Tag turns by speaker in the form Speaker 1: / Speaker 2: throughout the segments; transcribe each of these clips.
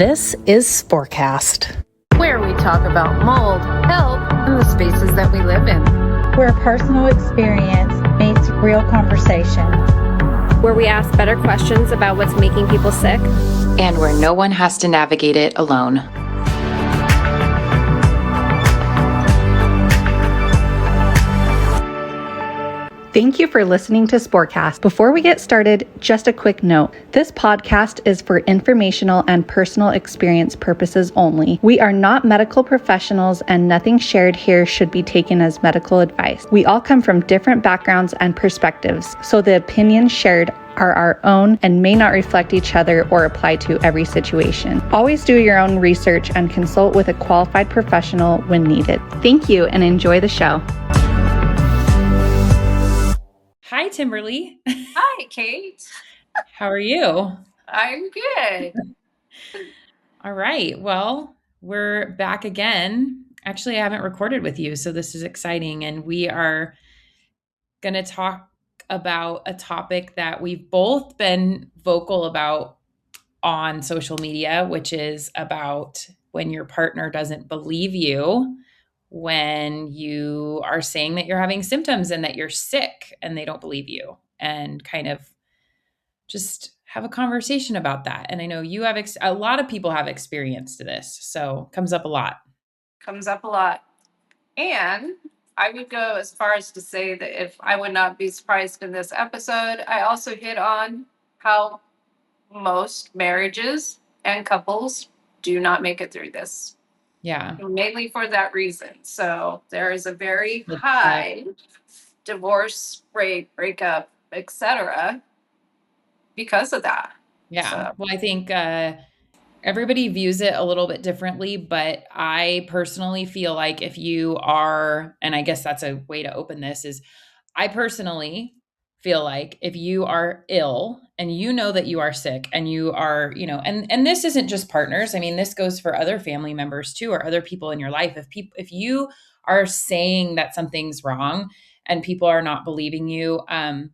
Speaker 1: This is Sporecast,
Speaker 2: where we talk about mold, health, and the spaces that we live in.
Speaker 3: Where personal experience meets real conversation.
Speaker 4: Where we ask better questions about what's making people sick.
Speaker 5: And where no one has to navigate it alone.
Speaker 1: Thank you for listening to Sporecast. Before we get started, just a quick note. This podcast is for informational and personal experience purposes only. We are not medical professionals and nothing shared here should be taken as medical advice. We all come from different backgrounds and perspectives, so the opinions shared are our own and may not reflect each other or apply to every situation. Always do your own research and consult with a qualified professional when needed. Thank you and enjoy the show. Hi, Timberly.
Speaker 6: Hi, Kate.
Speaker 1: How are you?
Speaker 6: I'm good.
Speaker 1: All right. Well, we're back again. Actually, I haven't recorded with you, so this is exciting. And we are going to talk about a topic that we've both been vocal about on social media, which is about when your partner doesn't believe you when you are saying that you're having symptoms and that you're sick and they don't believe you, and kind of just have a conversation about that. And I know you have, a lot of people have experienced this. So comes up a lot.
Speaker 6: And I would go as far as to say that if I would not be surprised in this episode, I also hit on how most marriages and couples do not make it through this.
Speaker 1: Yeah.
Speaker 6: Mainly for that reason. So there is a very high divorce rate, breakup, etc. because of that.
Speaker 1: Yeah.
Speaker 6: So.
Speaker 1: Well, I think everybody views it a little bit differently, but I personally feel like if you are, and I guess that's a way to open this, is I personally feel like if you are ill and you know that you are sick and you are, and this isn't just partners. I mean, this goes for other family members too, or other people in your life. If you are saying that something's wrong and people are not believing you, I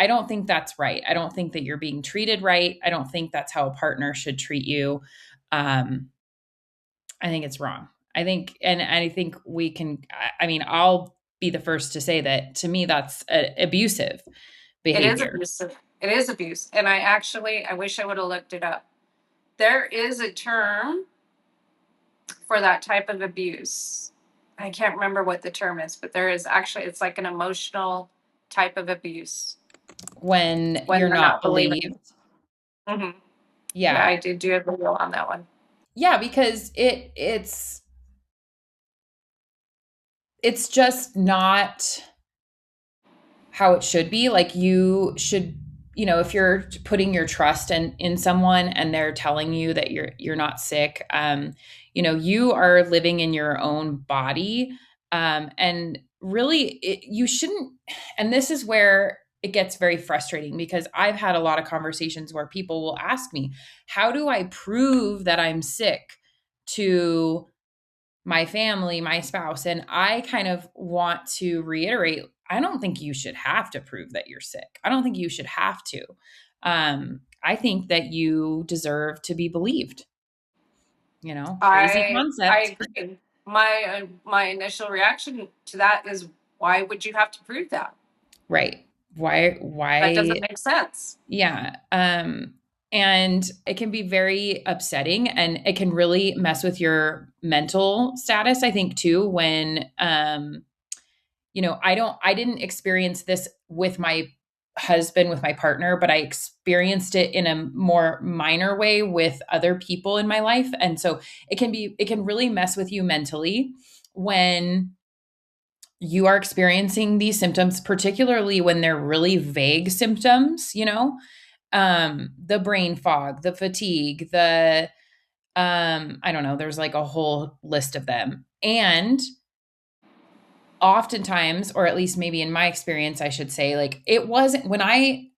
Speaker 1: don't think that's right. I don't think that you're being treated right. I don't think that's how a partner should treat you. I think it's wrong. I think we can, I'll be the first to say that to me, that's abusive behavior.
Speaker 6: It is abuse. And I wish I would have looked it up. There is a term for that type of abuse. I can't remember what the term is, but there is actually, it's like an emotional type of abuse.
Speaker 1: When you're not believed.
Speaker 6: Mm-hmm.
Speaker 1: Yeah.
Speaker 6: I did do a video on that one.
Speaker 1: Yeah, because it's just not how it should be. Like you should, if you're putting your trust in someone and they're telling you that you're not sick, you are living in your own body. And really you shouldn't. And this is where it gets very frustrating, because I've had a lot of conversations where people will ask me, how do I prove that I'm sick to my family, my spouse? And I kind of want to reiterate, I don't think you should have to prove that you're sick. I don't think you should have to. I think that you deserve to be believed. Crazy concept.
Speaker 6: I agree. My initial reaction to that is, why would you have to prove that?
Speaker 1: Right. Why?
Speaker 6: That doesn't make sense.
Speaker 1: Yeah. And it can be very upsetting, and it can really mess with your mental status, I think, too, when, I didn't experience this with my husband, with my partner, but I experienced it in a more minor way with other people in my life. And so it can really mess with you mentally when you are experiencing these symptoms, particularly when they're really vague symptoms, the brain fog, the fatigue, I don't know, there's like a whole list of them. And oftentimes, or at least maybe in my experience, I should say, like, it wasn't when I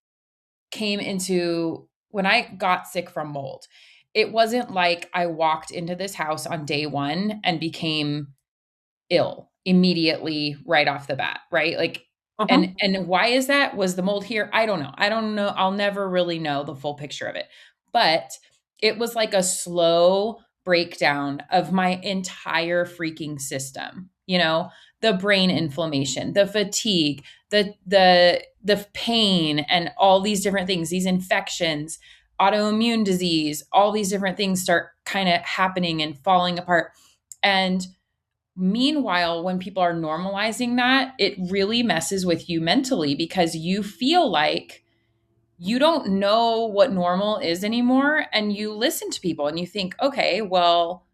Speaker 1: got sick from mold, it wasn't like I walked into this house on day one and became ill immediately right off the bat. Right. Like, and why is that? Was the mold here? I don't know. I'll never really know the full picture of it, but it was like a slow breakdown of my entire freaking system, the brain inflammation, the fatigue, the pain, and all these different things, these infections, autoimmune disease, all these different things start kind of happening and falling apart. And meanwhile, when people are normalizing that, it really messes with you mentally because you feel like you don't know what normal is anymore. And you listen to people and you think, okay, well,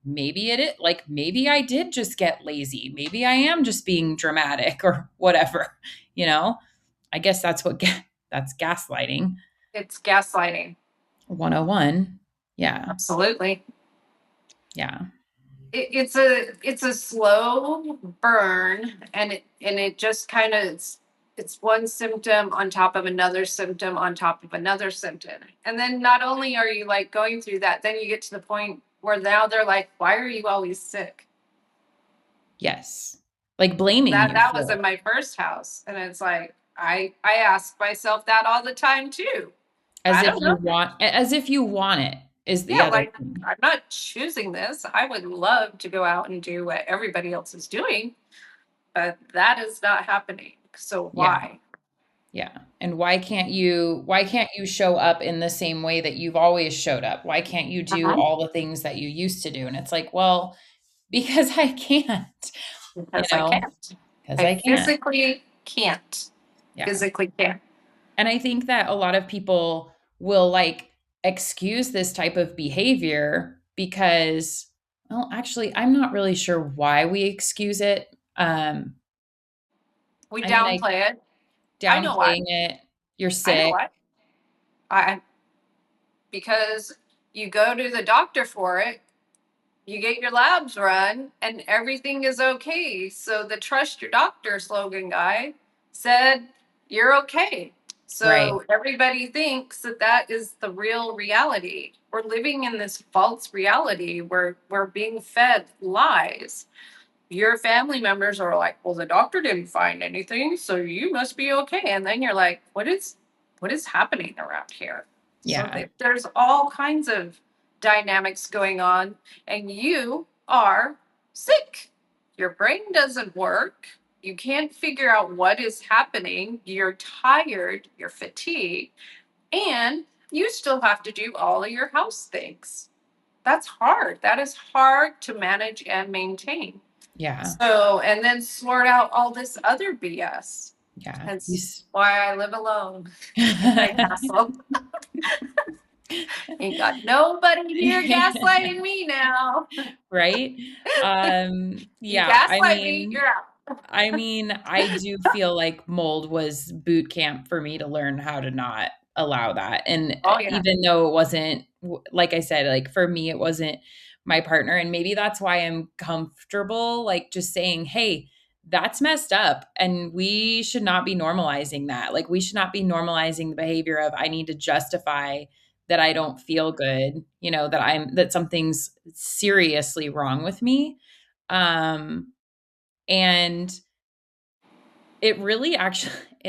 Speaker 1: maybe it is like, maybe I did just get lazy. Maybe I am just being dramatic or whatever, you know? I guess that's that's gaslighting
Speaker 6: It's gaslighting.
Speaker 1: 101. Yeah.
Speaker 6: Absolutely.
Speaker 1: Yeah.
Speaker 6: It's a slow burn, and it just kind of it's one symptom on top of another symptom on top of another symptom. And then not only are you like going through that, then you get to the point where now they're like, why are you always sick?
Speaker 1: Yes. Like blaming you
Speaker 6: That was
Speaker 1: for
Speaker 6: in
Speaker 1: it
Speaker 6: my first house. And it's like I ask myself that all the time too. I don't know.
Speaker 1: as if you want it is the
Speaker 6: Yeah,
Speaker 1: other
Speaker 6: like
Speaker 1: thing.
Speaker 6: I'm not choosing this. I would love to go out and do what everybody else is doing, but that is not happening. So
Speaker 1: Yeah.
Speaker 6: why?
Speaker 1: Yeah. And why can't you show up in the same way that you've always showed up? Why can't you do
Speaker 6: Uh-huh.
Speaker 1: all the things that you used to do? And it's like, well, because I can't, you
Speaker 6: Because I
Speaker 1: know,
Speaker 6: can't.
Speaker 1: because
Speaker 6: I
Speaker 1: I can't.
Speaker 6: physically can't.
Speaker 1: Yeah.
Speaker 6: Physically can't.
Speaker 1: And I think that a lot of people will like excuse this type of behavior because, well, actually, I'm not really sure why we excuse it.
Speaker 6: We
Speaker 1: I mean, I
Speaker 6: downplay it. I know why.
Speaker 1: downplaying it, you're
Speaker 6: I know
Speaker 1: sick,
Speaker 6: why. I because you go to the doctor for it, you get your labs run, and everything is okay. So the trust your doctor slogan guy said you're okay.
Speaker 1: right?
Speaker 6: So everybody thinks that that is the real reality. We're living in this false reality where we're being fed lies. Your family members are like, well, the doctor didn't find anything, so you must be okay. And then you're like, what is happening around here? So
Speaker 1: Yeah.
Speaker 6: there's all kinds of dynamics going on, and you are sick. Your brain doesn't work. You can't figure out what is happening. You're tired, you're fatigued, and you still have to do all of your house things. That's hard. That is hard to manage and maintain.
Speaker 1: Yeah.
Speaker 6: So, and then sort out all this other BS.
Speaker 1: Yeah.
Speaker 6: That's why I live alone in my castle. Ain't got nobody here gaslighting me now.
Speaker 1: Right?
Speaker 6: You
Speaker 1: Yeah,
Speaker 6: gaslight me, you're out.
Speaker 1: I do feel like mold was boot camp for me to learn how to not allow that. And
Speaker 6: Oh yeah.
Speaker 1: even though it wasn't, like I said, like for me, it wasn't my partner. And maybe that's why I'm comfortable, like just saying, hey, that's messed up. And we should not be normalizing that. Like we should not be normalizing the behavior of, I need to justify that I don't feel good, that something's seriously wrong with me. And it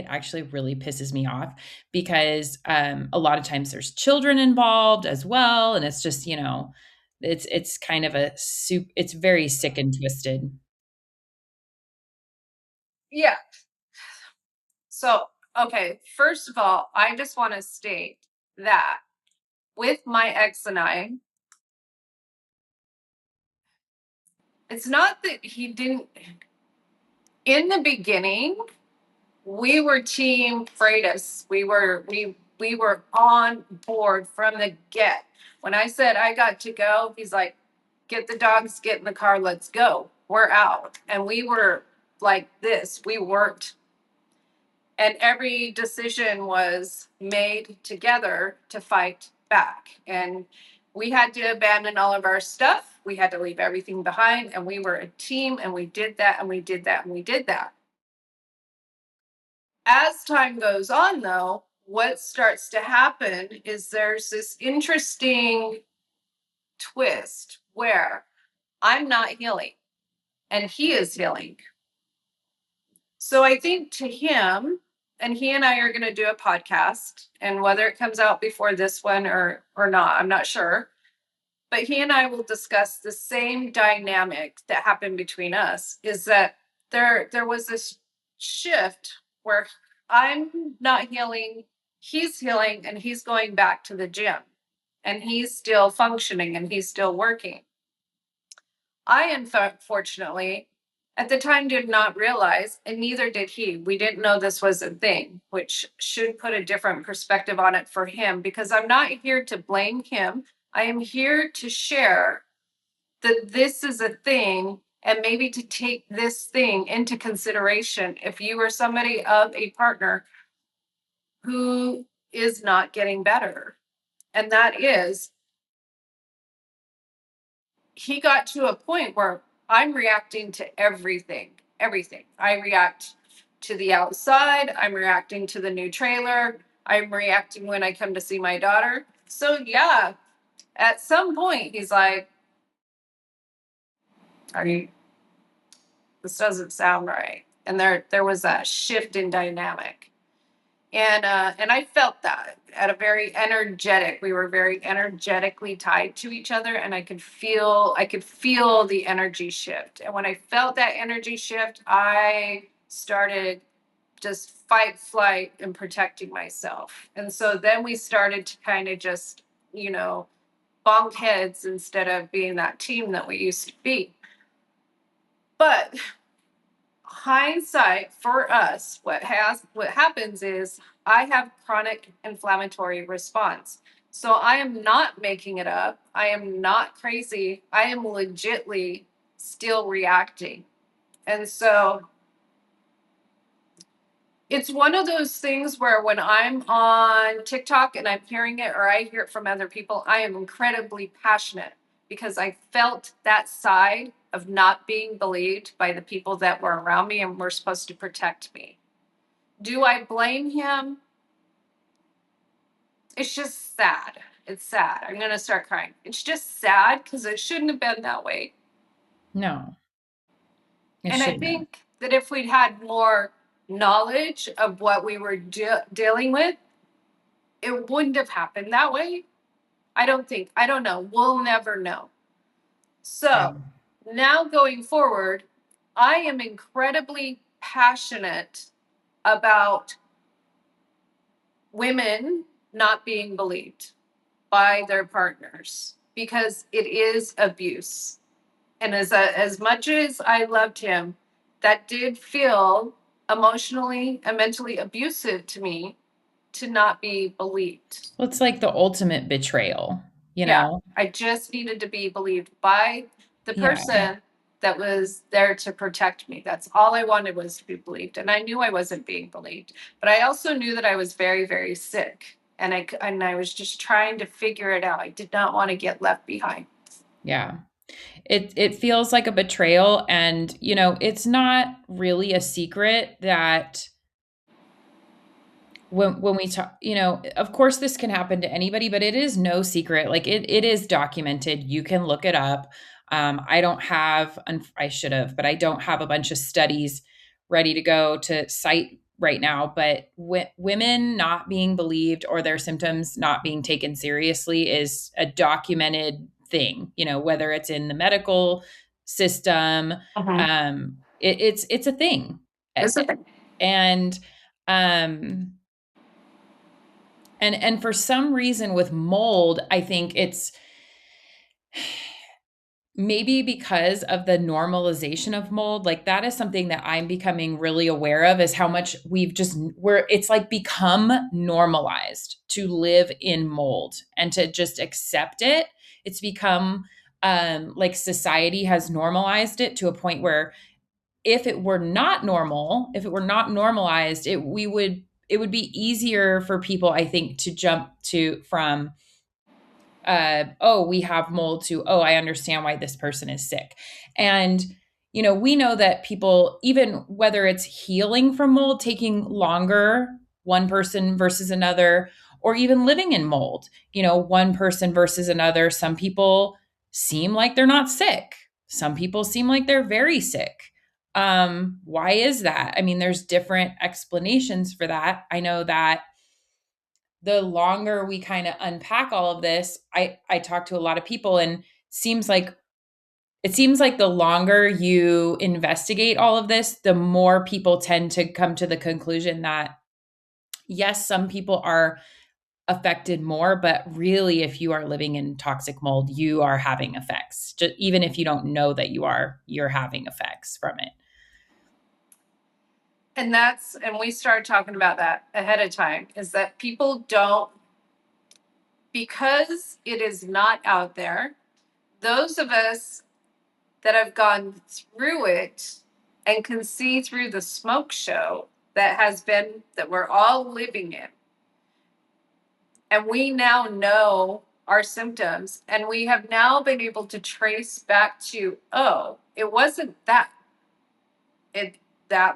Speaker 1: actually really pisses me off because a lot of times there's children involved as well. And it's just, it's kind of it's very sick and twisted.
Speaker 6: Yeah. So, okay, first of all, I just want to state that with my ex and I, it's not that he didn't, in the beginning, we were team Freitas. We were on board from the get. When I said I got to go, he's like, "Get the dogs, get in the car, let's go. We're out." And we were like this. We worked, and every decision was made together to fight back. And we had to abandon all of our stuff. We had to leave everything behind, and we were a team, and we did that, and we did that, and we did that. As time goes on, though, what starts to happen is there's this interesting twist where I'm not healing and he is healing. So I think to him, and he and I are going to do a podcast, and whether it comes out before this one or not, I'm not sure. But he and I will discuss the same dynamic that happened between us. Is that there was this shift where I'm not healing, he's healing, and he's going back to the gym, and he's still functioning and he's still working. I, unfortunately, at the time did not realize, and neither did he. We didn't know this was a thing, which should put a different perspective on it for him, because I'm not here to blame him. I am here to share that this is a thing, and maybe to take this thing into consideration if you are somebody of a partner who is not getting better. And that is, he got to a point where I'm reacting to everything. Everything. I react to the outside. I'm reacting to the new trailer. I'm reacting when I come to see my daughter. So yeah, at some point he's like, "Are you? This doesn't sound right." And there was that shift in dynamic, and I felt that at a very energetic. We were very energetically tied to each other, and I could feel the energy shift. And when I felt that energy shift, I started just fight, flight, and protecting myself. And so then we started to kind of just, bonk heads instead of being that team that we used to be. But hindsight for us, what happens is I have chronic inflammatory response. So I am not making it up. I am not crazy. I am legitly still reacting. And so it's one of those things where when I'm on TikTok and I'm hearing it, or I hear it from other people, I am incredibly passionate because I felt that side of not being believed by the people that were around me and were supposed to protect me. Do I blame him? It's just sad. It's sad. I'm going to start crying. It's just sad because it shouldn't have been that way.
Speaker 1: No.
Speaker 6: And I think that if we'd had more knowledge of what we were dealing with, it wouldn't have happened that way. I don't know. We'll never know. So now going forward, I am incredibly passionate about women not being believed by their partners because it is abuse. And as much as I loved him, that did feel emotionally and mentally abusive to me to not be believed.
Speaker 1: Well, it's like the ultimate betrayal,
Speaker 6: Yeah, I just needed to be believed by the person that was there to protect me. That's all I wanted, was to be believed. And I knew I wasn't being believed, but I also knew that I was very, very sick. And I was just trying to figure it out. I did not want to get left behind.
Speaker 1: Yeah. It feels like a betrayal. And, it's not really a secret that when we talk, of course this can happen to anybody, but it is no secret. Like it is documented. You can look it up. I should have, but I don't have a bunch of studies ready to go to cite right now, but women not being believed or their symptoms not being taken seriously is a documented thing, whether it's in the medical system, it's a thing.
Speaker 6: It's a thing.
Speaker 1: And for some reason with mold, I think it's maybe because of the normalization of mold. Like that is something that I'm becoming really aware of, is how much it's like become normalized to live in mold and to just accept it. It's become like society has normalized it to a point where if it were not normalized, it would be easier for people, I think, to jump from we have mold to, I understand why this person is sick. And, we know that people, even whether it's healing from mold taking longer, one person versus another, or even living in mold, one person versus another, some people seem like they're not sick. Some people seem like they're very sick. Why is that? I mean, there's different explanations for that. I know that the longer we kind of unpack all of this, I talk to a lot of people, and seems like it seems like the longer you investigate all of this, the more people tend to come to the conclusion that yes, some people are affected more, but really if you are living in toxic mold, you are having effects. Just, even if you don't know that you're having effects from it.
Speaker 6: And we started talking about that ahead of time, is that people don't, because it is not out there, those of us that have gone through it and can see through the smoke show that we're all living in. And we now know our symptoms, and we have now been able to trace back to, oh, it wasn't that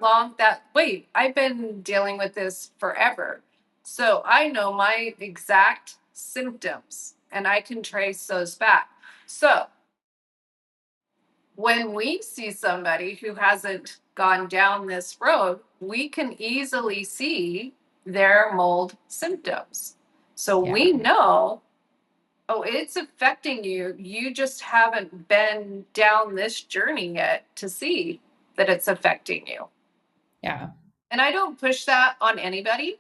Speaker 6: long, wait, I've been dealing with this forever. So I know my exact symptoms and I can trace those back. So when we see somebody who hasn't gone down this road, we can easily see their mold symptoms. So
Speaker 1: Yeah.
Speaker 6: we know, oh, it's affecting you. You just haven't been down this journey yet to see that it's affecting you.
Speaker 1: Yeah.
Speaker 6: And I don't push that on anybody.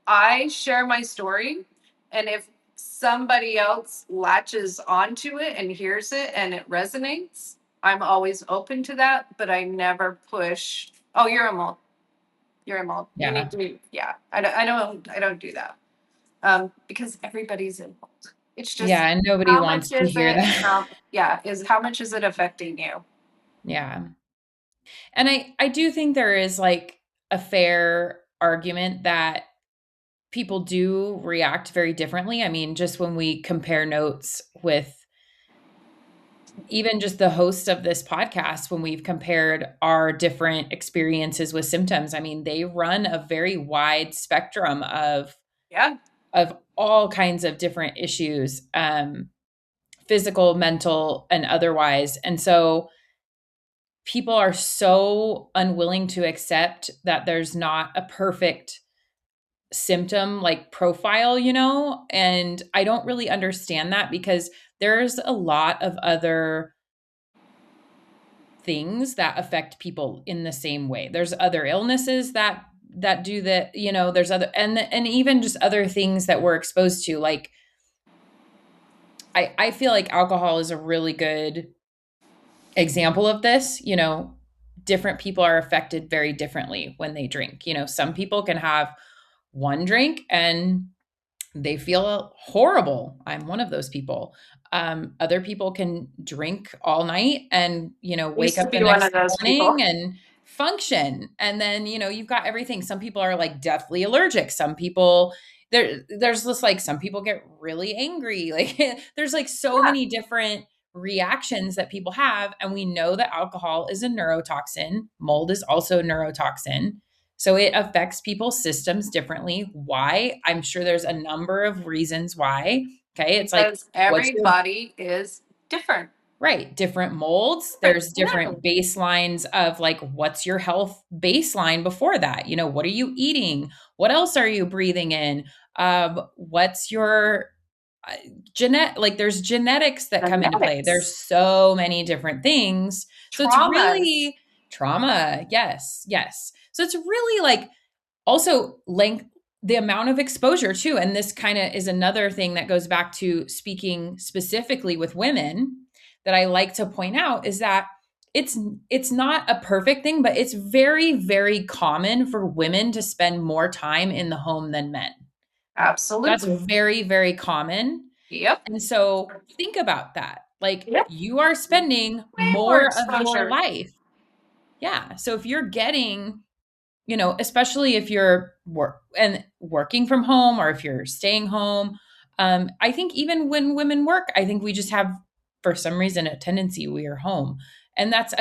Speaker 6: I share my story. And if somebody else latches onto it and hears it and it resonates, I'm always open to that. But I never push, oh, you're a mold. You're a mold. You
Speaker 1: Yeah.
Speaker 6: need to, yeah. I don't do that. Because everybody's in mold. It's just
Speaker 1: Yeah. And nobody
Speaker 6: how
Speaker 1: wants
Speaker 6: much
Speaker 1: to
Speaker 6: is
Speaker 1: hear
Speaker 6: it, and
Speaker 1: that.
Speaker 6: how much is it affecting you?
Speaker 1: Yeah. And I do think there is like a fair argument that people do react very differently. I mean, just when we compare notes with even just the host of this podcast, when we've compared our different experiences with symptoms, I mean, they run a very wide spectrum
Speaker 6: Yeah.
Speaker 1: of all kinds of different issues, physical, mental, and otherwise. And so people are so unwilling to accept that there's not a perfect symptom like profile, and I don't really understand that because there's a lot of other things that affect people in the same way. There's other illnesses that do that, there's other and even just other things that we're exposed to. Like I feel like alcohol is a really good example of this. Different people are affected very differently when they drink. Some people can have one drink and they feel horrible. I'm one of those people. Other people can drink all night and, wake
Speaker 6: Used to
Speaker 1: up the
Speaker 6: be one
Speaker 1: next
Speaker 6: of those people.
Speaker 1: morning and function. And then, you've got everything. Some people are like deathly allergic. Some people there's just like some people get really angry. Like there's like so
Speaker 6: Yeah.
Speaker 1: many different reactions that people have. And we know that alcohol is a neurotoxin. Mold is also a neurotoxin. So it affects people's systems differently. Why? I'm sure there's a number of reasons why. Okay. It's like,
Speaker 6: Because
Speaker 1: what's your
Speaker 6: everybody is different.
Speaker 1: right? Different molds.
Speaker 6: Different.
Speaker 1: There's
Speaker 6: Yeah.
Speaker 1: different baselines of like, what's your health baseline before that? What are you eating? What else are you breathing in? What's your like there's genetics that come into play. There's
Speaker 6: Genetics.
Speaker 1: so many different things. So it's
Speaker 6: Traumas.
Speaker 1: really trauma. Yes. Yes. So it's really like also length, the amount of exposure too. And this kind of is another thing that goes back to speaking specifically with women that I like to point out is that it's not a perfect thing, but it's very, very common for women to spend more time in the home than men. That's
Speaker 6: Absolutely.
Speaker 1: very, very common.
Speaker 6: Yep.
Speaker 1: And so think about that. Like
Speaker 6: Yep.
Speaker 1: you are spending
Speaker 6: Way more
Speaker 1: more of your
Speaker 6: exposure.
Speaker 1: life. Yeah. So if you're getting, especially if you're working from home or if you're staying home, I think even when women work, I think we just have, for some reason, a tendency we are home. And that's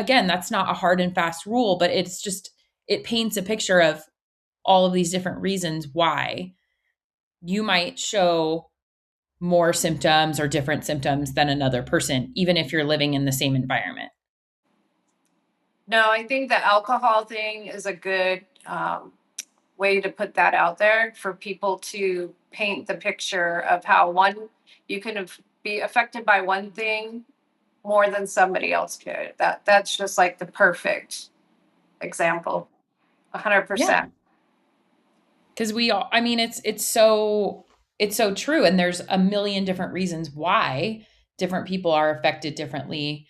Speaker 1: not a hard and fast rule, but it paints a picture of all of these different reasons why you might show more symptoms or different symptoms than another person, even if you're living in the same environment.
Speaker 6: No, I think the alcohol thing is a good way to put that out there for people to paint the picture of how you can be affected by one thing more than somebody else could. That's just like the perfect example.
Speaker 1: Yeah.
Speaker 6: 100%.
Speaker 1: Because we all, I mean, it's so true. And there's a million different reasons why different people are affected differently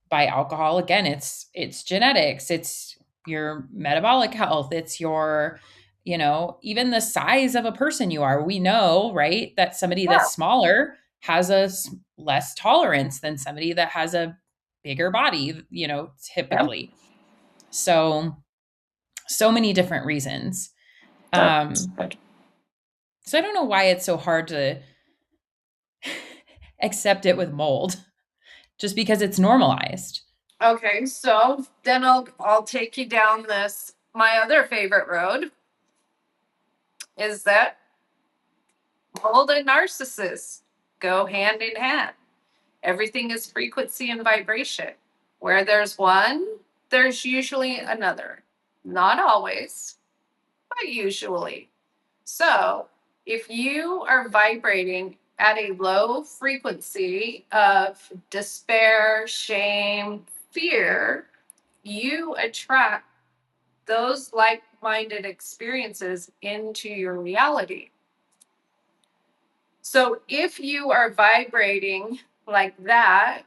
Speaker 1: by alcohol. Again, it's genetics, it's your metabolic health, it's your, even the size of a person you are. We know, right, that somebody
Speaker 6: Yeah.
Speaker 1: that's smaller has less tolerance than somebody that has a bigger body,
Speaker 6: Yeah.
Speaker 1: typically. So many different reasons.
Speaker 6: That's
Speaker 1: Um,
Speaker 6: good.
Speaker 1: so I don't know why it's so hard to accept it with mold, just because it's normalized.
Speaker 6: Okay, so then I'll take you down this. My other favorite road is that mold and narcissists go hand in hand. Everything is frequency and vibration. Where there's one, there's usually another. Not always, but usually. So if you are vibrating at a low frequency of despair, shame, fear, you attract those like minded experiences into your reality. So if you are vibrating like that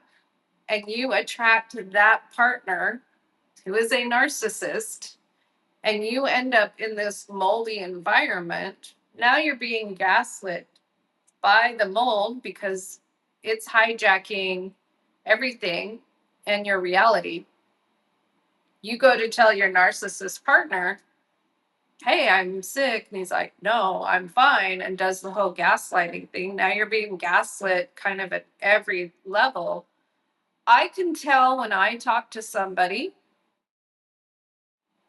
Speaker 6: and you attract that partner who is a narcissist and you end up in this moldy environment, now you're being gaslit by the mold because it's hijacking everything in your reality. You go to tell your narcissist partner, hey, I'm sick. And he's like, no, I'm fine. And does the whole gaslighting thing. Now you're being gaslit kind of at every level. I can tell when I talk to somebody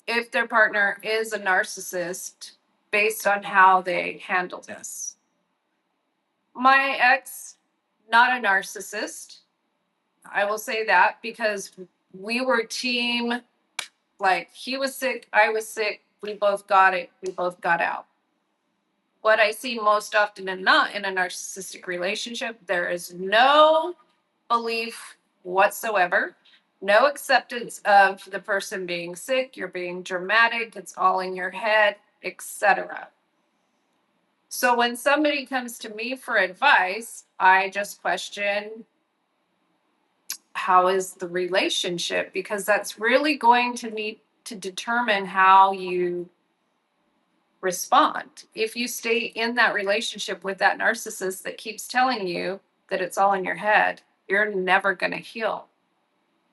Speaker 6: if their partner is a narcissist based on how they handle this. My ex, not a narcissist. I will say that because we were team, like he was sick, I was sick, we both got it, we both got out. What I see most often than not in a narcissistic relationship, there is no belief whatsoever, no acceptance of the person being sick, you're being dramatic, it's all in your head, etc. So when somebody comes to me for advice, I just question, how is the relationship? Because that's really going to need to determine how you respond. If you stay in that relationship with that narcissist that keeps telling you that it's all in your head, you're never going to heal.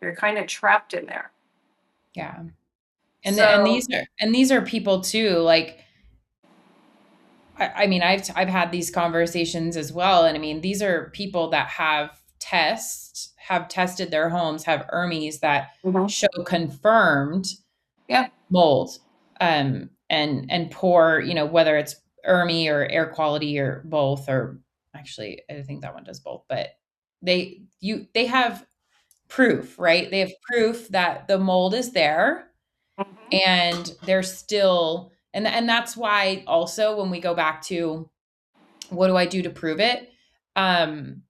Speaker 6: You're kind of trapped in there.
Speaker 1: Yeah. And
Speaker 6: So,
Speaker 1: these are people too, like, I mean, I've had these conversations as well. And I mean, these are people that have tested their homes, have ERMIs that
Speaker 6: mhm,
Speaker 1: show confirmed
Speaker 6: yeah.
Speaker 1: mold, and poor, whether it's ERMI or air quality or both, or actually, I think that one does both, but they have proof, right? They have proof that the mold is there,
Speaker 6: Mhm.
Speaker 1: and they're still, and that's why also when we go back to what do I do to prove it? Um,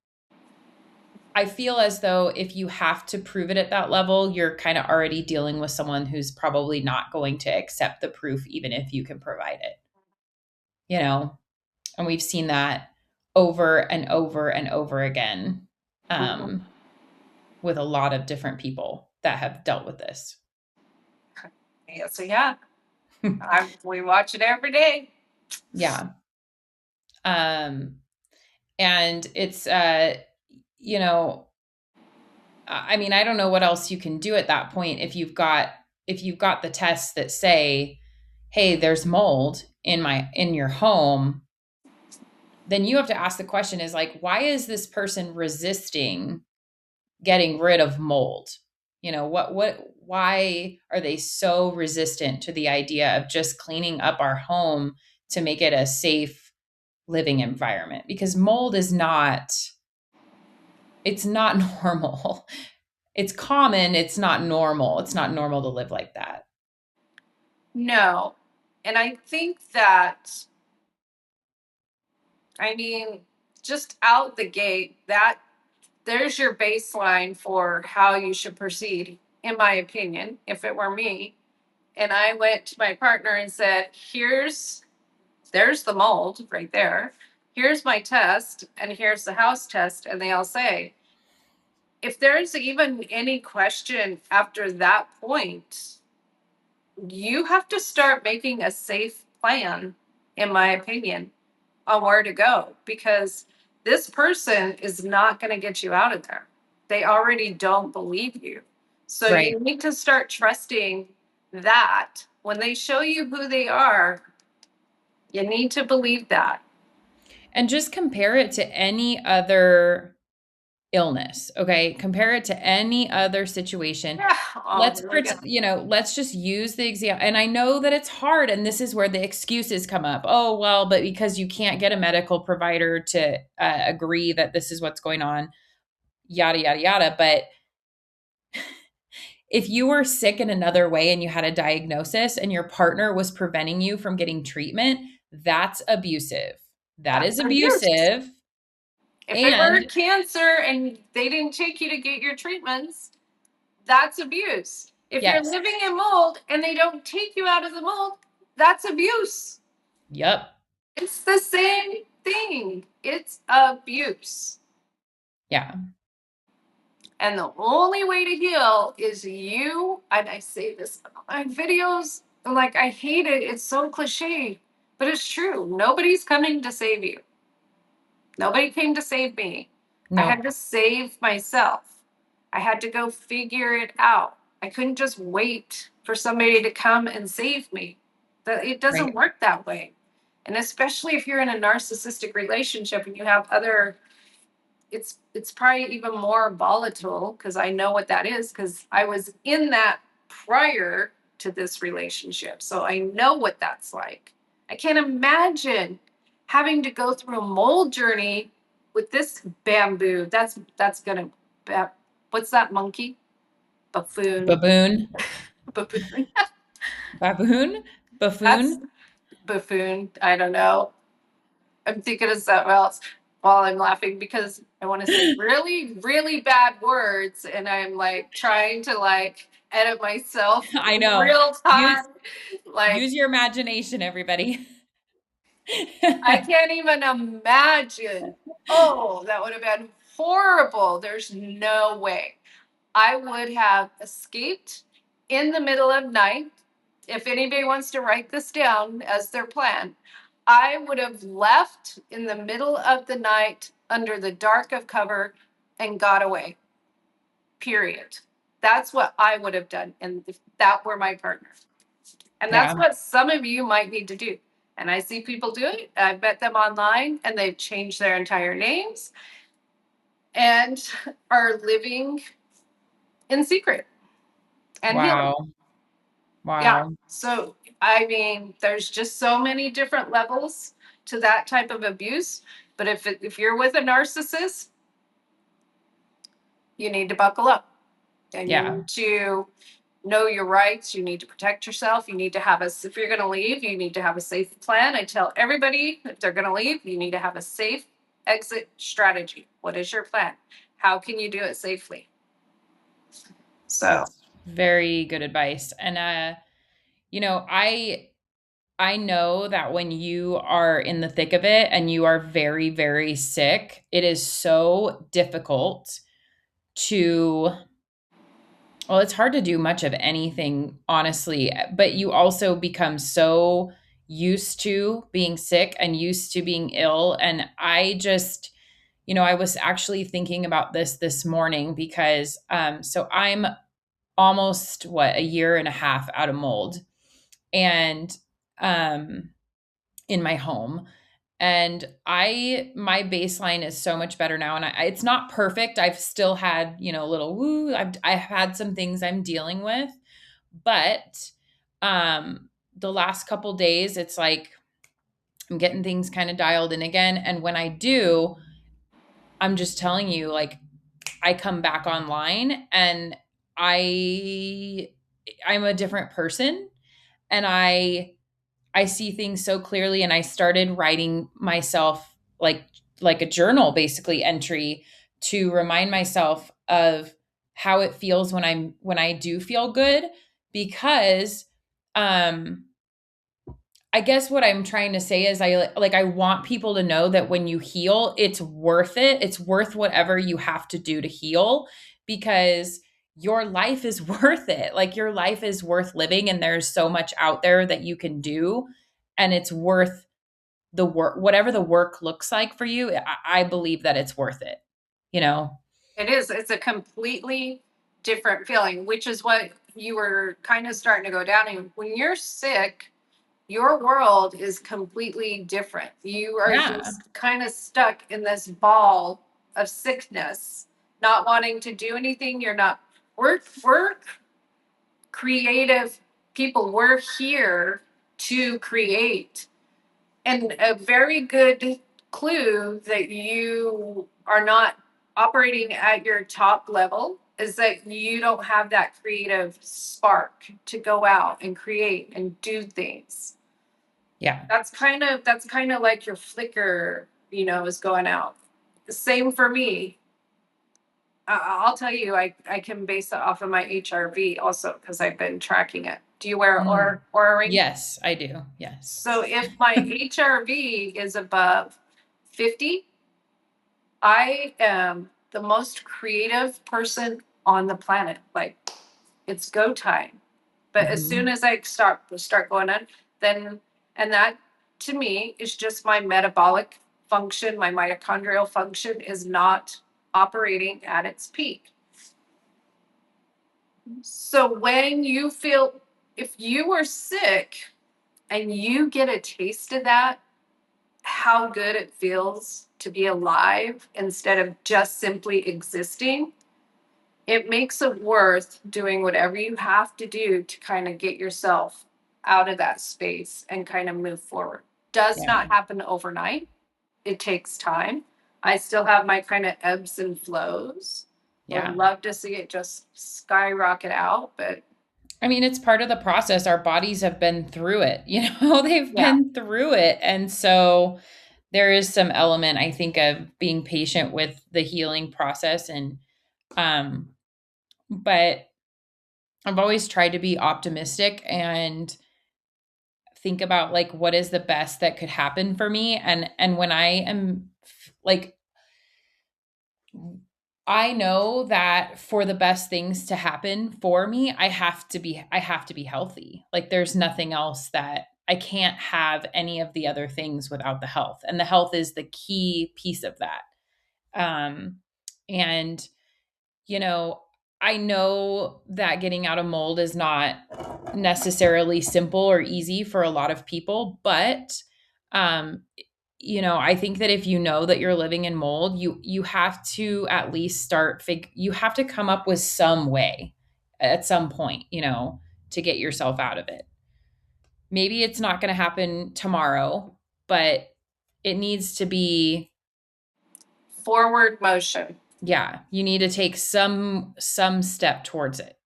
Speaker 1: I feel as though if you have to prove it at that level, you're kind of already dealing with someone who's probably not going to accept the proof, even if you can provide it, you know? And we've seen that over and over and over again,
Speaker 6: Mhm.
Speaker 1: um, with a lot of different people that have dealt with this.
Speaker 6: Yeah, so yeah, we watch it every day.
Speaker 1: Yeah. Um, and it's, you know, I mean, I don't know what else you can do at that point if you've got the tests that say, "Hey, there's mold in your home," then you have to ask the question is like, why is this person resisting getting rid of mold? Why are they so resistant to the idea of just cleaning up our home to make it a safe living environment? Because mold is not, it's not normal. it's common. It's not normal. It's not normal to live like that.
Speaker 6: No. And I think that, I mean, just out the gate, that there's your baseline for how you should proceed, in my opinion, if it were me. And I went to my partner and said, there's the mold right there. Here's my test, and here's the house test. And they all say, if there's even any question after that point, you have to start making a safe plan, in my opinion, on where to go, because this person is not going to get you out of there. They already don't believe you. So
Speaker 1: Right.
Speaker 6: you need to start trusting that when they show you who they are, you need to believe that.
Speaker 1: And just compare it to any other illness. Okay. Compare it to any other situation.
Speaker 6: Yeah. Oh,
Speaker 1: Let's
Speaker 6: here we go.
Speaker 1: let's just use the example. And I know that it's hard. And this is where the excuses come up. Oh, well, but because you can't get a medical provider to agree that this is what's going on, yada, yada, yada. But if you were sick in another way and you had a diagnosis and your partner was preventing you from getting treatment, that's abusive. That is
Speaker 6: That's abuse.
Speaker 1: abusive.
Speaker 6: If it were
Speaker 1: And
Speaker 6: cancer and they didn't take you to get your treatments, that's abuse. If you're
Speaker 1: yes.
Speaker 6: living in mold and they don't take you out of the mold, that's abuse.
Speaker 1: Yep.
Speaker 6: It's the same thing. It's abuse.
Speaker 1: Yeah.
Speaker 6: And the only way to heal is you, and I say this in my videos, like I hate it. It's so cliche, but it's true. Nobody's coming to save you. Nobody came to save me. I
Speaker 1: No.
Speaker 6: had to save myself. I had to go figure it out. I couldn't just wait for somebody to come and save me. It doesn't
Speaker 1: Right.
Speaker 6: work that way. And especially if you're in a narcissistic relationship and you have other, it's probably even more volatile, because I know what that is, because I was in that prior to this relationship. So I know what that's like. I can't imagine having to go through a mold journey with this bamboo. That's gonna what's that monkey? Buffoon.
Speaker 1: Baboon.
Speaker 6: Buffoon.
Speaker 1: Baboon?
Speaker 6: That's
Speaker 1: Buffoon?
Speaker 6: buffoon. I don't know. I'm thinking of something else while I'm laughing, because I want to say really, really bad words, and I'm like trying to like edit myself
Speaker 1: I
Speaker 6: in
Speaker 1: know.
Speaker 6: real
Speaker 1: Use
Speaker 6: time. Like
Speaker 1: use your imagination, everybody.
Speaker 6: I can't even imagine. Oh, that would have been horrible. There's no way. I would have escaped in the middle of night. If anybody wants to write this down as their plan, I would have left in the middle of the night under the dark of cover and got away. Period. That's what I would have done. And if that were my partner. And that's
Speaker 1: Yeah.
Speaker 6: what some of you might need to do. And I see people do it. I've met them online and they've changed their entire names and are living in secret and healing.
Speaker 1: Wow.
Speaker 6: Yeah.
Speaker 1: Wow.
Speaker 6: So, I mean, there's just so many different levels to that type of abuse. But if you're with a narcissist, you need to buckle up and you
Speaker 1: Yeah.
Speaker 6: need to know your rights. You need to protect yourself. You need to have if you're going to leave, you need to have a safe plan. I tell everybody, if they're going to leave, you need to have a safe exit strategy. What is your plan? How can you do it safely? So,
Speaker 1: That's very good advice. And you know, I know that when you are in the thick of it and you are very, very sick, it is so difficult to, well, it's hard to do much of anything, honestly, but you also become so used to being sick and used to being ill. And I just, I was actually thinking about this morning because, so I'm almost a year and a half out of mold and, in my home. And my baseline is so much better now. And it's not perfect. I've still had, a little woo. I've had some things I'm dealing with, but, the last couple days, it's like I'm getting things kind of dialed in again. And when I do, I'm just telling you, like, I come back online and I I'm a different person, and I see things so clearly, and I started writing myself like a journal basically entry to remind myself of how it feels when I do feel good, because um I guess what I'm trying to say is I want people to know that when you heal, it's worth it. It's worth whatever you have to do to heal, because your life is worth it. Like, your life is worth living, and there's so much out there that you can do, and it's worth the work, whatever the work looks like for you. I believe that it's worth it, you know?
Speaker 6: It is. It's a completely different feeling, which is what you were kind of starting to go down. And when you're sick, your world is completely different. You are
Speaker 1: Yeah.
Speaker 6: just kind of stuck in this ball of sickness, not wanting to do anything. You're not. We're creative people. We're here to create. And a very good clue that you are not operating at your top level is that you don't have that creative spark to go out and create and do things.
Speaker 1: Yeah.
Speaker 6: That's kind of like your flicker, is going out. The same for me. I'll tell you, I can base it off of my HRV also because I've been tracking it. Do you wear
Speaker 1: Mm.
Speaker 6: Aura ring?
Speaker 1: Yes, I do. Yes.
Speaker 6: So if my HRV is above 50, I am the most creative person on the planet. Like, it's go time. But as soon
Speaker 1: Mhm.
Speaker 6: as I start going on, then and that to me is just my metabolic function, my mitochondrial function is not operating at its peak. So when you feel if you were sick and you get a taste of that, how good it feels to be alive instead of just simply existing, it makes it worth doing whatever you have to do to kind of get yourself out of that space and kind of move forward. Does
Speaker 1: Yeah.
Speaker 6: not happen overnight. It takes time. I still have my kind of ebbs and flows. Would
Speaker 1: Yeah.
Speaker 6: love to see it just skyrocket out, but
Speaker 1: I mean, it's part of the process. Our bodies have been through it, they've
Speaker 6: yeah.
Speaker 1: been through it. And so there is some element, I think, of being patient with the healing process. Um, but I've always tried to be optimistic and think about like what is the best that could happen for me. And when I am like, I know that for the best things to happen for me, I have to be healthy. Like, there's nothing else that I can't have any of the other things without the health. And the health is the key piece of that. Um and you know, I know that getting out of mold is not necessarily simple or easy for a lot of people, but um I think that if you know that you're living in mold, you have to at least you have to come up with some way at some point, to get yourself out of it. Maybe it's not going to happen tomorrow, but it needs to be,
Speaker 6: Forward motion.
Speaker 1: yeah, you need to take some step towards it.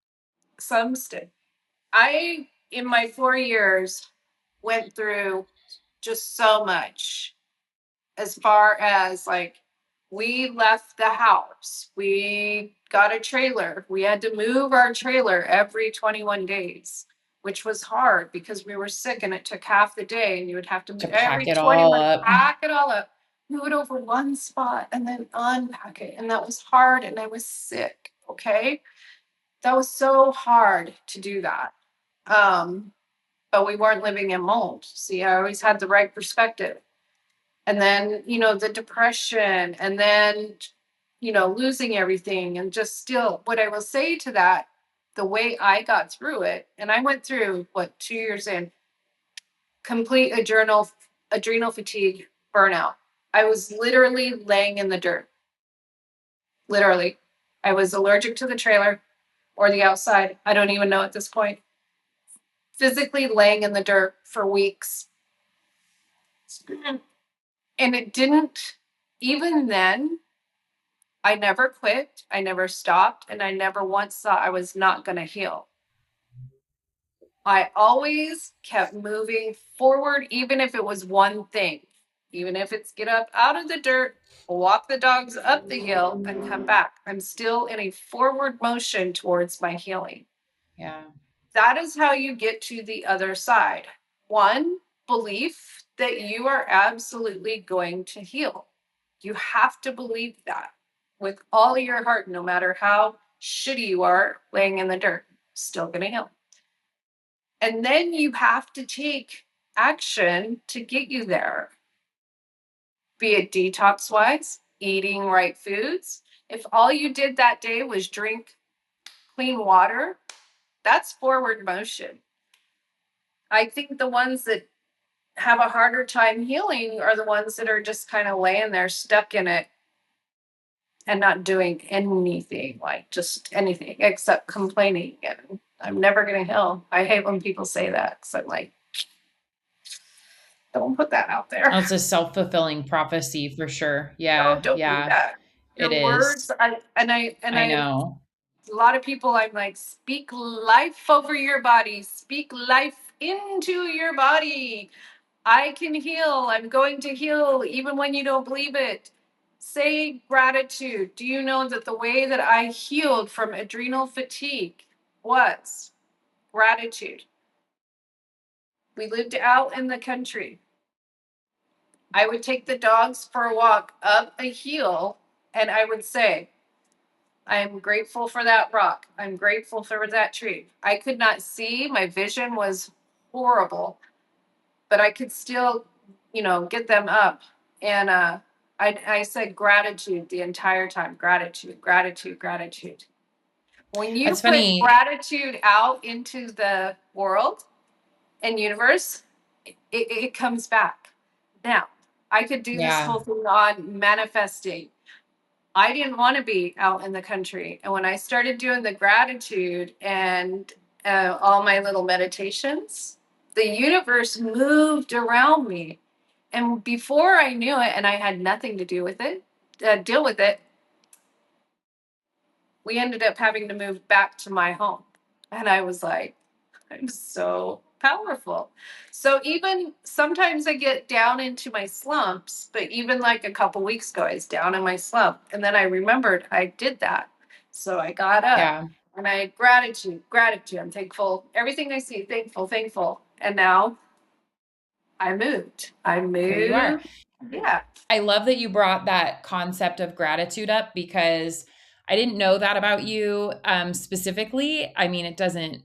Speaker 6: Some stick. I, in my 4 years, went through just so much as far as like, we left the house, we got a trailer, we had to move our trailer every 21 days, which was hard because we were sick and it took half the day and you would have to
Speaker 1: To
Speaker 6: move
Speaker 1: pack
Speaker 6: every
Speaker 1: it all
Speaker 6: 21,
Speaker 1: up.
Speaker 6: pack it all up, move it over one spot and then unpack it. And that was hard and I was sick. Okay. That was so hard to do that. Um, but we weren't living in mold. See, I always had the right perspective. And then, the depression and then, losing everything and just still what I will say to that, the way I got through it, and I went through 2 years in complete adrenal fatigue, burnout. I was literally laying in the dirt. Literally. I was allergic to the trailer or the outside. I don't even know at this point. Physically laying in the dirt for weeks. And it didn't, even then, I never quit, I never stopped, and I never once thought I was not going to heal. I always kept moving forward, even if it was one thing, even if it's get up out of the dirt, walk the dogs up the hill, and come back. I'm still in a forward motion towards my healing.
Speaker 1: Yeah.
Speaker 6: That is how you get to the other side. One, belief that you are absolutely going to heal. You have to believe that with all your heart, no matter how shitty you are laying in the dirt, still going to heal. And then you have to take action to get you there, be it detox wise, eating right foods. If all you did that day was drink clean water, that's forward motion. I think the ones that have a harder time healing are the ones that are just kind of laying there stuck in it and not doing anything, like just anything except complaining. And I'm never going to heal. I hate when people say that because I'm like, don't put that out there.
Speaker 1: Oh, it's a self-fulfilling prophecy for sure.
Speaker 6: No,
Speaker 1: Yeah.
Speaker 6: don't do
Speaker 1: Yeah.
Speaker 6: that.
Speaker 1: It
Speaker 6: Your
Speaker 1: is.
Speaker 6: words, I
Speaker 1: I know.
Speaker 6: a lot of people, I'm like, speak life over your body, speak life into your body. I can heal. I'm going to heal even when you don't believe it. Say gratitude. Do you know that the way that I healed from adrenal fatigue was gratitude? We lived out in the country. I would take the dogs for a walk up a hill and I would say, I am grateful for that rock. I'm grateful for that tree. I could not see. My vision was horrible, but I could still, get them up. And I said gratitude the entire time. Gratitude, gratitude, gratitude. When you
Speaker 1: That's
Speaker 6: put
Speaker 1: funny.
Speaker 6: gratitude out into the world and universe, it comes back. Now, I could do this
Speaker 1: Yeah.
Speaker 6: whole thing on manifesting. I didn't want to be out in the country. And when I started doing the gratitude and all my little meditations, the universe moved around me. And before I knew it, and I had nothing to do with it, deal with it, we ended up having to move back to my home. And I was like, I'm so powerful. So even sometimes I get down into my slumps, but even like a couple weeks ago, I was down in my slump. And then I remembered I did that. So I got up
Speaker 1: Yeah.
Speaker 6: and I had gratitude, gratitude. I'm thankful. Everything I see, thankful, thankful. And now I moved. I
Speaker 1: Here you are.
Speaker 6: moved. Yeah.
Speaker 1: I love that you brought that concept of gratitude up because I didn't know that about you specifically. I mean, it doesn't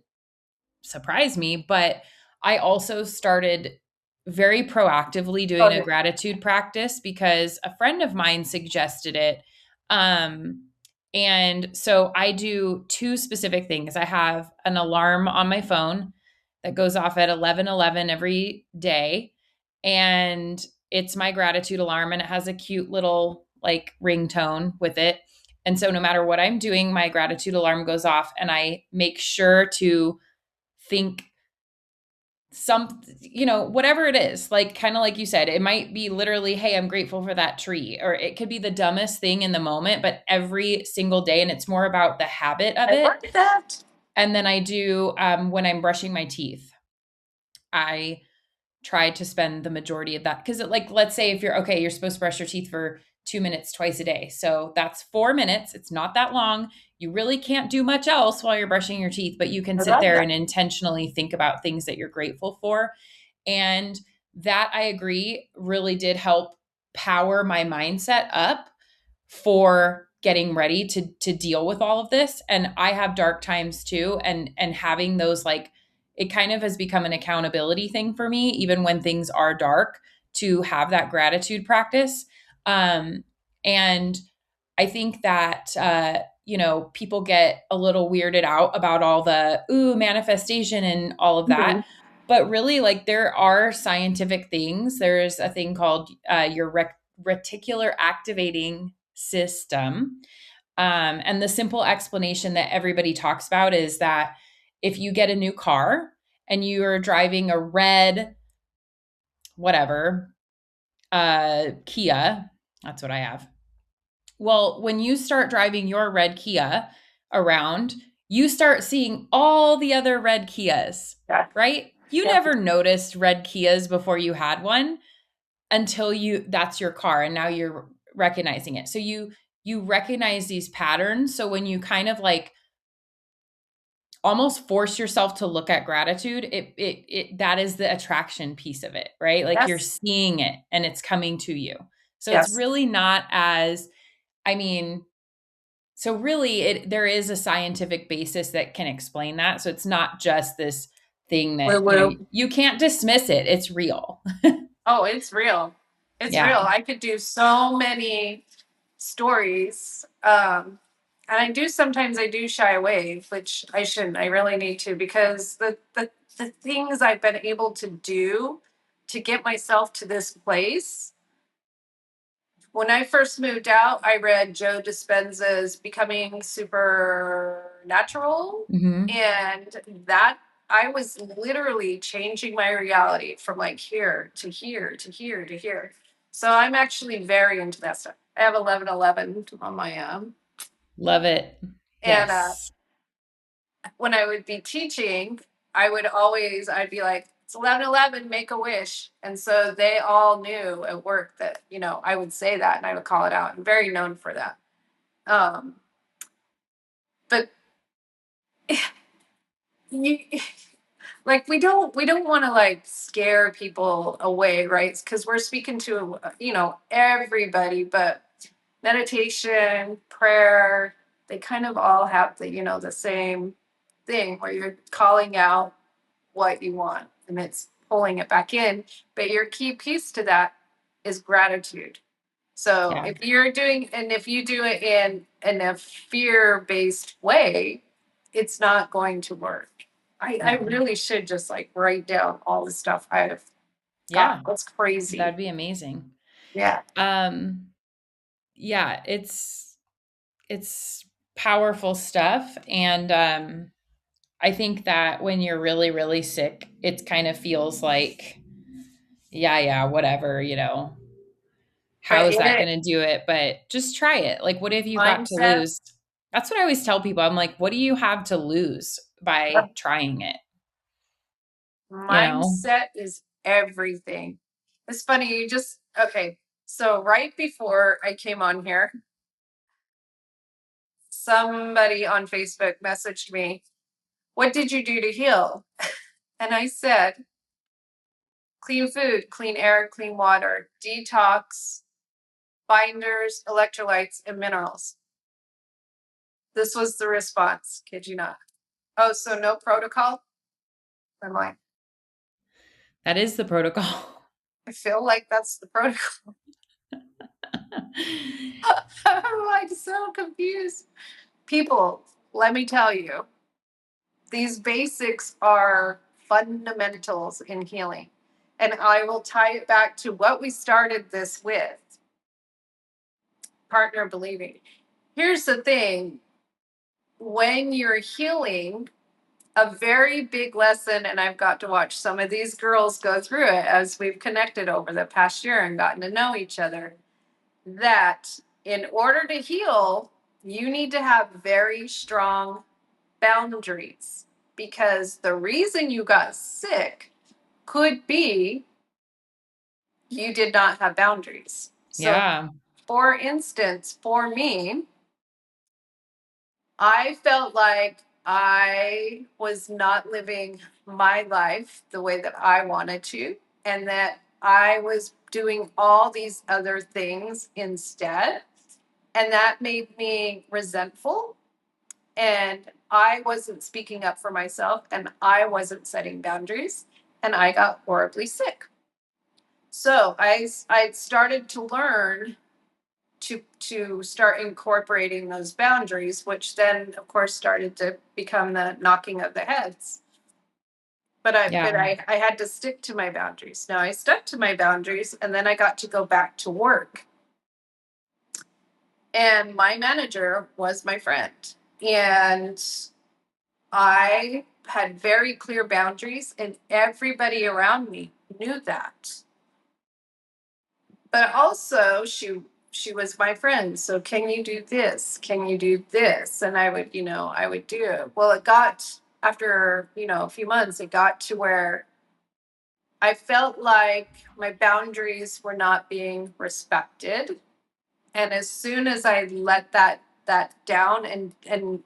Speaker 1: surprise me, but I also started very proactively
Speaker 6: Oh,
Speaker 1: doing a
Speaker 6: yeah.
Speaker 1: gratitude practice because a friend of mine suggested it. Um, and so I do two specific things. I have an alarm on my phone that goes off at 11:11 every day, and it's my gratitude alarm, and it has a cute little like ringtone with it. And so no matter what I'm doing, my gratitude alarm goes off, and I make sure to think whatever it is, like kind of like you said, it might be literally, hey, I'm grateful for that tree, or it could be the dumbest thing in the moment, but every single day. And it's more about the habit of
Speaker 6: I
Speaker 1: it.
Speaker 6: like that.
Speaker 1: And then I do, when I'm brushing my teeth, I try to spend the majority of that. Because like, let's say if you're supposed to brush your teeth for 2 minutes twice a day. So that's 4 minutes. It's not that long. You really can't do much else while you're brushing your teeth, but you can
Speaker 6: I
Speaker 1: sit
Speaker 6: love
Speaker 1: there
Speaker 6: that.
Speaker 1: and intentionally think about things that you're grateful for. And that, I agree, really did help power my mindset up for getting ready to deal with all of this. And I have dark times too, and having those, like, it kind of has become an accountability thing for me even when things are dark, to have that gratitude practice. And I think that people get a little weirded out about all the manifestation and all of that.
Speaker 6: Mhm.
Speaker 1: But really, like, there are scientific things. There's a thing called your reticular activating system. And the simple explanation that everybody talks about is that if you get a new car and you're driving a red, whatever, Kia, that's what I have. Well, when you start driving your red Kia around, you start seeing all the other red Kias,
Speaker 6: Yeah.
Speaker 1: right? You
Speaker 6: Yeah.
Speaker 1: never noticed red Kias before you had one until that's your car and now you're recognizing it. So you recognize these patterns. So when you kind of like almost force yourself to look at gratitude, it that is the attraction piece of it, right? Like you're
Speaker 6: Yes.
Speaker 1: seeing it and it's coming to you. So it's
Speaker 6: Yes.
Speaker 1: really not as, I mean, so really there is a scientific basis that can explain that. So it's not just this thing
Speaker 6: Woo
Speaker 1: that,
Speaker 6: woo.
Speaker 1: you can't dismiss it. It's real.
Speaker 6: Oh, it's real. It's real.
Speaker 1: Yeah.
Speaker 6: I could do so many stories. And I do shy away, which I shouldn't. I really need to, because the things I've been able to do to get myself to this place. When I first moved out, I read Joe Dispenza's Becoming Supernatural,
Speaker 1: Hmm.
Speaker 6: and that I was literally changing my reality from like here to here to here to here. So I'm actually very into that stuff. I have 1111 on my
Speaker 1: Love it.
Speaker 6: and
Speaker 1: Yes.
Speaker 6: when I would be teaching, I'd be like, it's 1111, make a wish. And so they all knew at work that, I would say that and I would call it out. I'm very known for that. Um, but you, like, we don't want to like scare people away, right? Because we're speaking to, everybody, but meditation, prayer, they kind of all have the same thing where you're calling out what you want and it's pulling it back in. But your key piece to that is gratitude. So
Speaker 1: Yeah.
Speaker 6: if you do it in a fear-based way, it's not going to work. I
Speaker 1: No.
Speaker 6: really should just like write down all the stuff I've got.
Speaker 1: Yeah.
Speaker 6: That's crazy.
Speaker 1: That'd be amazing.
Speaker 6: Yeah.
Speaker 1: Um, yeah, it's powerful stuff. And I think that when you're really, really sick, it kind of feels like, yeah, whatever, how
Speaker 6: But
Speaker 1: is
Speaker 6: in
Speaker 1: that
Speaker 6: it,
Speaker 1: going to do it? But just try it. Like, what have you got to
Speaker 6: mindset,
Speaker 1: lose? That's what I always tell people. I'm like, what do you have to lose by trying it? You know?
Speaker 6: mindset is everything. It's funny, okay. So right before I came on here, somebody on Facebook messaged me, what did you do to heal? And I said, clean food, clean air, clean water, detox, binders, electrolytes, and minerals. This was the response. Kid you not. Oh, so no protocol? I'm like,
Speaker 1: That is the protocol.
Speaker 6: I feel like that's the protocol. I'm like so confused. People, let me tell you, these basics are fundamentals in healing. And I will tie it back to what we started this with, partner believing. Here's the thing, when you're healing, a very big lesson, and I've got to watch some of these girls go through it as we've connected over the past year and gotten to know each other, that in order to heal, you need to have very strong boundaries, because the reason you got sick could be you did not have boundaries. So,
Speaker 1: Yeah.
Speaker 6: for instance, for me, I felt like I was not living my life the way that I wanted to, and that I was doing all these other things instead. And that made me resentful. And I wasn't speaking up for myself, and I wasn't setting boundaries, and I got horribly sick. So I started to learn to start incorporating those boundaries, which then of course started to become the knocking of the heads. But I but
Speaker 1: Yeah.
Speaker 6: I, I had to stick to my boundaries. Now I stuck to my boundaries, and then I got to go back to work. And my manager was my friend. And I had very clear boundaries, and everybody around me knew that. But also, she she was my friend. So can you do this? Can you do this? And I would, I would do it. Well, it got after, a few months, it got to where I felt like my boundaries were not being respected. And as soon as I let that down and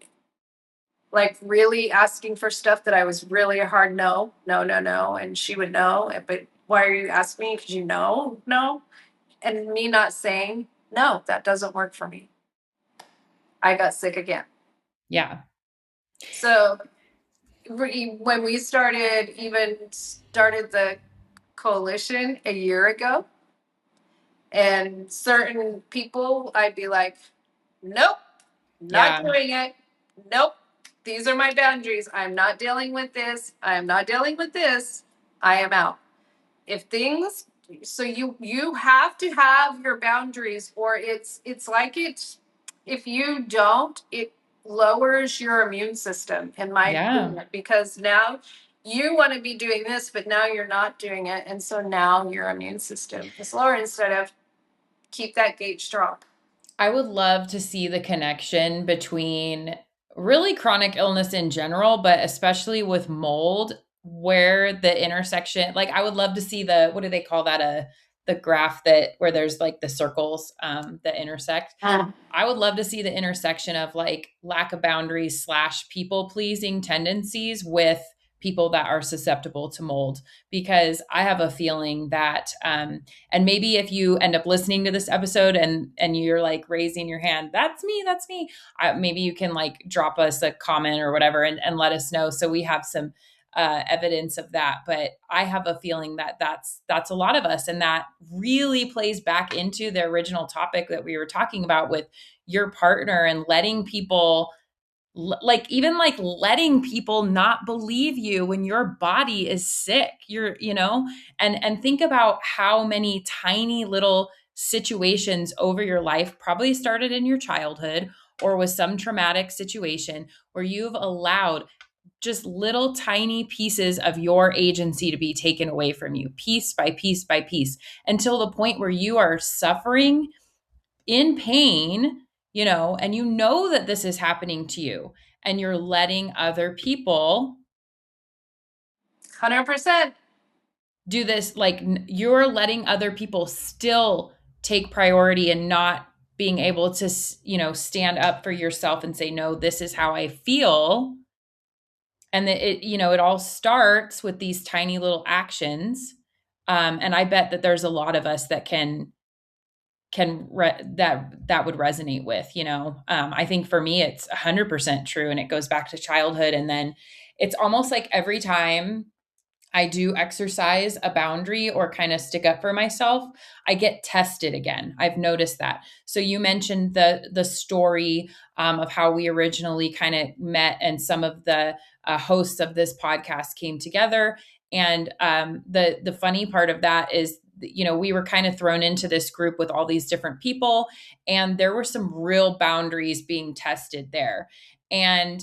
Speaker 6: like really asking for stuff that I was really a hard no, no, no, no, and she would know, but why are you asking me? Because no, and me not saying no, that doesn't work for me. I got sick again.
Speaker 1: Yeah.
Speaker 6: So when we started the coalition a year ago, and certain people, I'd be like, nope, not
Speaker 1: Yeah.
Speaker 6: doing it. Nope. These are my boundaries. I'm not dealing with this. I am not dealing with this. I am out. If things so you have to have your boundaries, or it's like if you don't, it lowers your immune system, in my
Speaker 1: Yeah.
Speaker 6: opinion, because now you want to be doing this, but now you're not doing it, and so now your immune system is lower instead of keep that gauge strong.
Speaker 1: I would love to see the connection between really chronic illness in general, but especially with mold, where the intersection, like I would love to see what do they call that? The graph that where there's like the circles that intersect. I would love to see the intersection of like lack of boundaries / people pleasing tendencies with people that are susceptible to mold, because I have a feeling that and maybe if you end up listening to this episode and you're like raising your hand, that's me, maybe you can like drop us a comment or whatever and let us know, so we have some evidence of that. But I have a feeling that that's a lot of us, and that really plays back into the original topic that we were talking about with your partner, and letting people even like letting people not believe you when your body is sick. And think about how many tiny little situations over your life probably started in your childhood or with some traumatic situation where you've allowed just little tiny pieces of your agency to be taken away from you, piece by piece by piece, until the point where you are suffering in pain, and you know that this is happening to you, and you're letting other people
Speaker 6: 100%.
Speaker 1: do this. Like you're letting other people still take priority and not being able to, stand up for yourself and say, no, this is how I feel. And that it all starts with these tiny little actions. And I bet that there's a lot of us that that would resonate with. I think for me it's 100% true, and it goes back to childhood. And then it's almost like every time I do exercise a boundary or kind of stick up for myself, I get tested again. I've noticed that. So you mentioned the story of how we originally kind of met, and some of the hosts of this podcast came together. And the funny part of that is, we were kind of thrown into this group with all these different people, and there were some real boundaries being tested there. And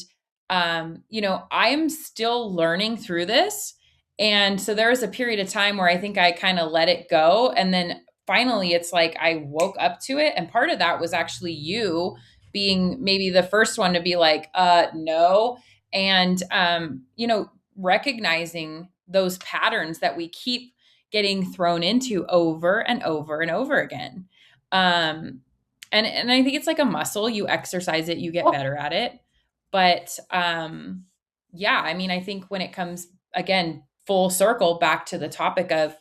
Speaker 1: I'm still learning through this. And so there was a period of time where I think I kind of let it go. And then finally, it's like I woke up to it. And part of that was actually you being maybe the first one to be like, no. And, recognizing those patterns that we keep getting thrown into over and over and over again. And I think it's like a muscle. You exercise it, you get better at it. But yeah, I mean, I think when it comes again full circle back to the topic of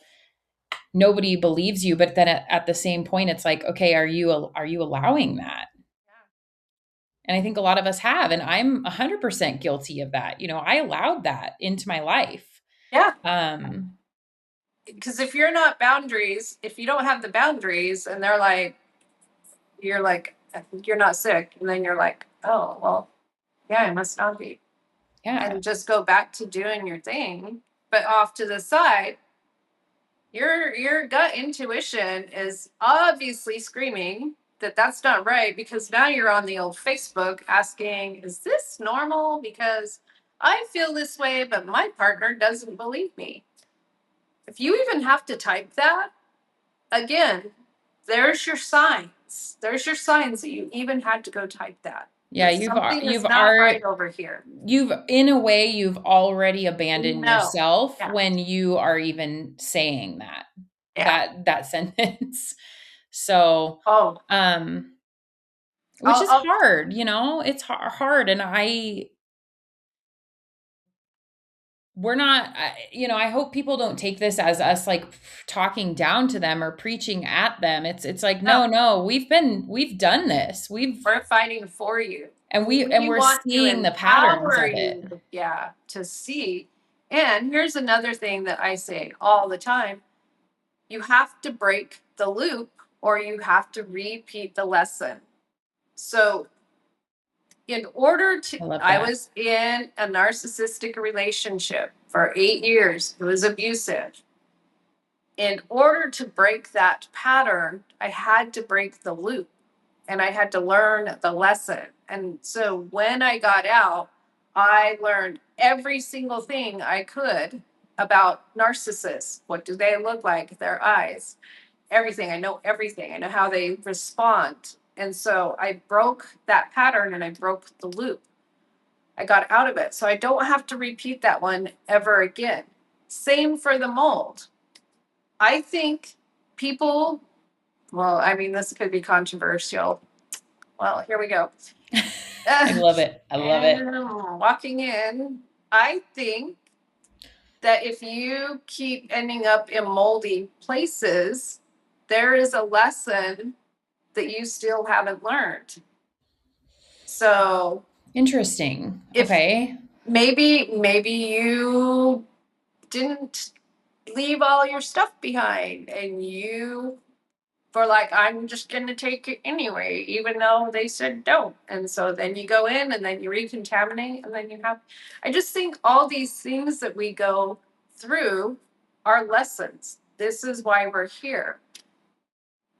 Speaker 1: nobody believes you, but then at the same point, it's like, okay, are you allowing that? And I think a lot of us have, and I'm 100% guilty of that. I allowed that into my life.
Speaker 6: Yeah. Because if you don't have the boundaries, and they're like, you're not sick, and then you're like, oh well, yeah, I must not be.
Speaker 1: Yeah.
Speaker 6: And just go back to doing your thing. But off to the side, your gut intuition is obviously screaming that that's not right, because now you're on the old Facebook asking, is this normal? Because I feel this way, but my partner doesn't believe me. If you even have to type that, again, there's your signs signs. There's your signs that you even had to go type that.
Speaker 1: Yeah,
Speaker 6: Something is
Speaker 1: you've
Speaker 6: not right
Speaker 1: already
Speaker 6: over here.
Speaker 1: you've in a way you've already abandoned
Speaker 6: No.
Speaker 1: yourself
Speaker 6: Yeah.
Speaker 1: when you are even saying that
Speaker 6: Yeah.
Speaker 1: that sentence. So,
Speaker 6: Oh,
Speaker 1: which is
Speaker 6: I'll
Speaker 1: hard, it's hard. And we're not, I hope people don't take this as us like talking down to them or preaching at them. It's like,
Speaker 6: no,
Speaker 1: no, we've done this.
Speaker 6: we're fighting for you.
Speaker 1: And
Speaker 6: We
Speaker 1: we're
Speaker 6: want to
Speaker 1: seeing the patterns
Speaker 6: empower
Speaker 1: of it.
Speaker 6: you, yeah, to see. And here's another thing that I say all the time. You have to break the loop or you have to repeat the lesson. So in order to,
Speaker 1: I love
Speaker 6: I
Speaker 1: that.
Speaker 6: was in a narcissistic relationship for 8 years. It was abusive. In order to break that pattern, I had to break the loop and I had to learn the lesson. And so when I got out, I learned every single thing I could about narcissists. What do they look like? Their eyes, everything. I know everything. I know how they respond. And so I broke that pattern and I broke the loop. I got out of it. So I don't have to repeat that one ever again. Same for the mold. I think people, well, I mean, this could be controversial. Well, here we go.
Speaker 1: I love it. I love it.
Speaker 6: Walking in, I think that if you keep ending up in moldy places, there is a lesson that you still haven't learned. So
Speaker 1: Interesting.
Speaker 6: if
Speaker 1: Okay.
Speaker 6: maybe you didn't leave all your stuff behind and you for like, I'm just going to take it anyway, even though they said don't. And so then you go in and then you recontaminate and then you have, I just think all these things that we go through are lessons. This is why we're here.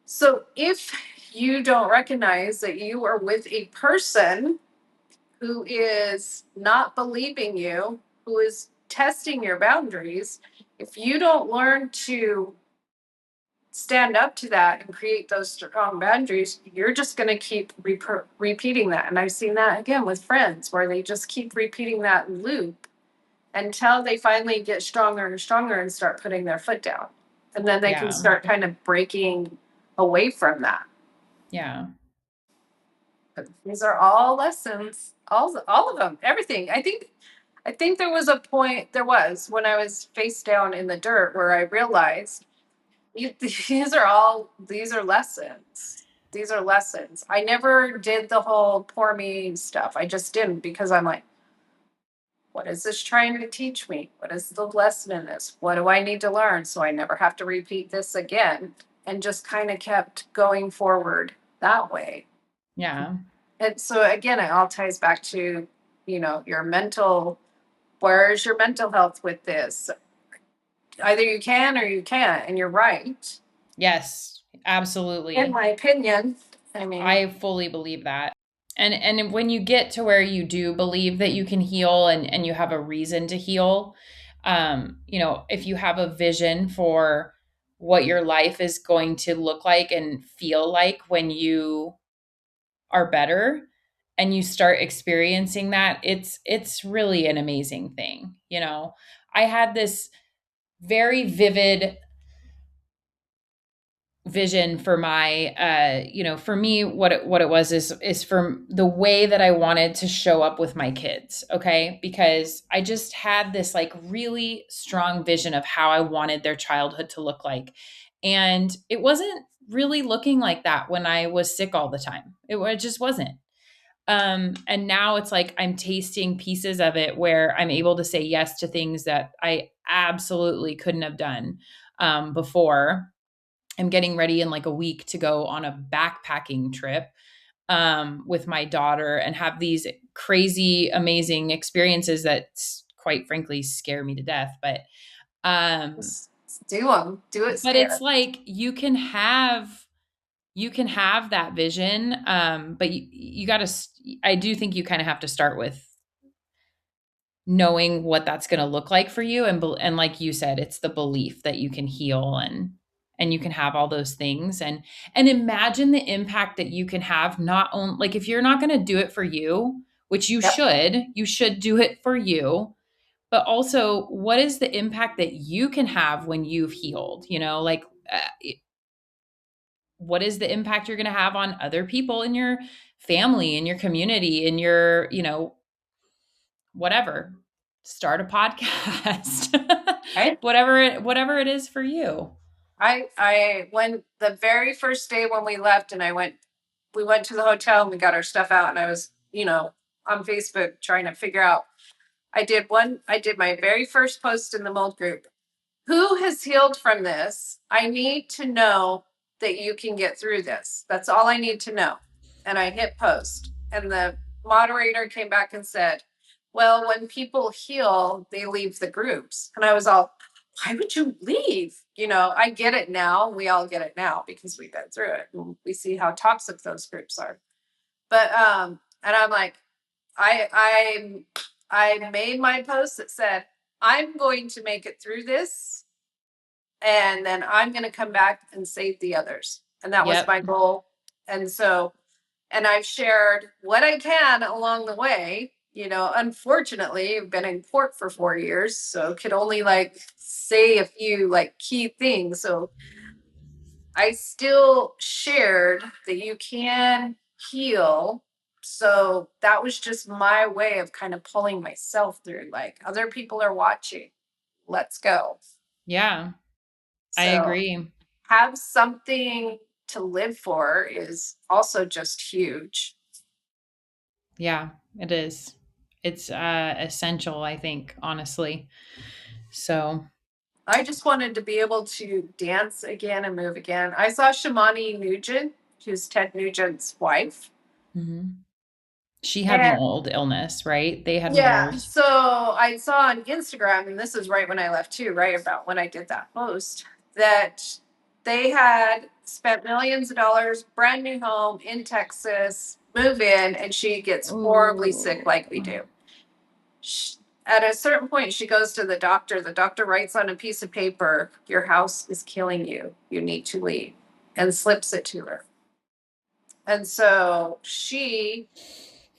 Speaker 6: So if you don't recognize that you are with a person who is not believing you, who is testing your boundaries, if you don't learn to stand up to that and create those strong boundaries, you're just going to keep repeating that. And I've seen that again with friends where they just keep repeating that loop until they finally get stronger and stronger and start putting their foot down. And then they can
Speaker 1: Yeah.
Speaker 6: start kind of breaking away from that.
Speaker 1: Yeah.
Speaker 6: But these are all lessons, all of them, everything. I think there was a point, there was when I was face down in the dirt where I realized these are lessons. These are lessons. I never did the whole poor me stuff. I just didn't because I'm like, what is this trying to teach me? What is the lesson in this? What do I need to learn so I never have to repeat this again? And just kind of kept going forward that way.
Speaker 1: Yeah.
Speaker 6: And so again, it all ties back to, your mental, where's your mental health with this? Either you can or you can't, and you're right.
Speaker 1: Yes, absolutely.
Speaker 6: In my opinion, I mean,
Speaker 1: I fully believe that. And when you get to where you do believe that you can heal and you have a reason to heal, if you have a vision for what your life is going to look like and feel like when you are better and you start experiencing that, it's really an amazing thing. I had this very vivid vision for my for me what it was is from the way that I wanted to show up with my kids, okay? Because I just had this like really strong vision of how I wanted their childhood to look like. And it wasn't really looking like that when I was sick all the time. It just wasn't. And now it's like I'm tasting pieces of it where I'm able to say yes to things that I absolutely couldn't have done before. I'm getting ready in like a week to go on a backpacking trip with my daughter and have these crazy, amazing experiences that quite frankly scare me to death. But
Speaker 6: do them, do it.
Speaker 1: but it's like you can have that vision, but you got to. I do think you kind of have to start with knowing what that's going to look like for you, and like you said, it's the belief that you can heal and and you can have all those things, and imagine the impact that you can have, not only like if you're not going to do it for you, which
Speaker 6: Yep.
Speaker 1: you should do it for you, but also what is the impact that you can have when you've healed, like what is the impact you're going to have on other people in your family, in your community, in your, whatever. Start a podcast.
Speaker 6: Right.
Speaker 1: whatever it is for you.
Speaker 6: I when the very first day when we left and we went to the hotel and we got our stuff out and I was, on Facebook trying to figure out. I did my very first post in the mold group. Who has healed from this? I need to know that you can get through this. That's all I need to know. And I hit post. And the moderator came back and said, well, when people heal, they leave the groups. And I was all, why would you leave? I get it now. We all get it now because we've been through it and we see how toxic those groups are. But and I'm like, I made my post that said, I'm going to make it through this and then I'm going to come back and save the others. And that was
Speaker 1: Yep.
Speaker 6: my goal. And so, and I've shared what I can along the way. Unfortunately, I've been in court for 4 years, so could only say a few key things. So I still shared that you can heal. So that was just my way of kind of pulling myself through. Other people are watching. Let's go.
Speaker 1: Yeah. I
Speaker 6: So
Speaker 1: agree.
Speaker 6: have something to live for is also just huge.
Speaker 1: Yeah, it is. It's essential, I think, honestly. So,
Speaker 6: I just wanted to be able to dance again and move again. I saw Shamani Nugent, who's Ted Nugent's wife.
Speaker 1: mhm. She had
Speaker 6: And
Speaker 1: mold illness, right? They had
Speaker 6: yeah,
Speaker 1: mold.
Speaker 6: so I saw on Instagram, and this is right when I left too, right about when I did that post, that they had spent millions of dollars, brand new home in Texas, move in, and she gets horribly sick like we do. At a certain point, she goes to the doctor. The doctor writes on a piece of paper, your house is killing you. You need to leave, and slips it to her. And so she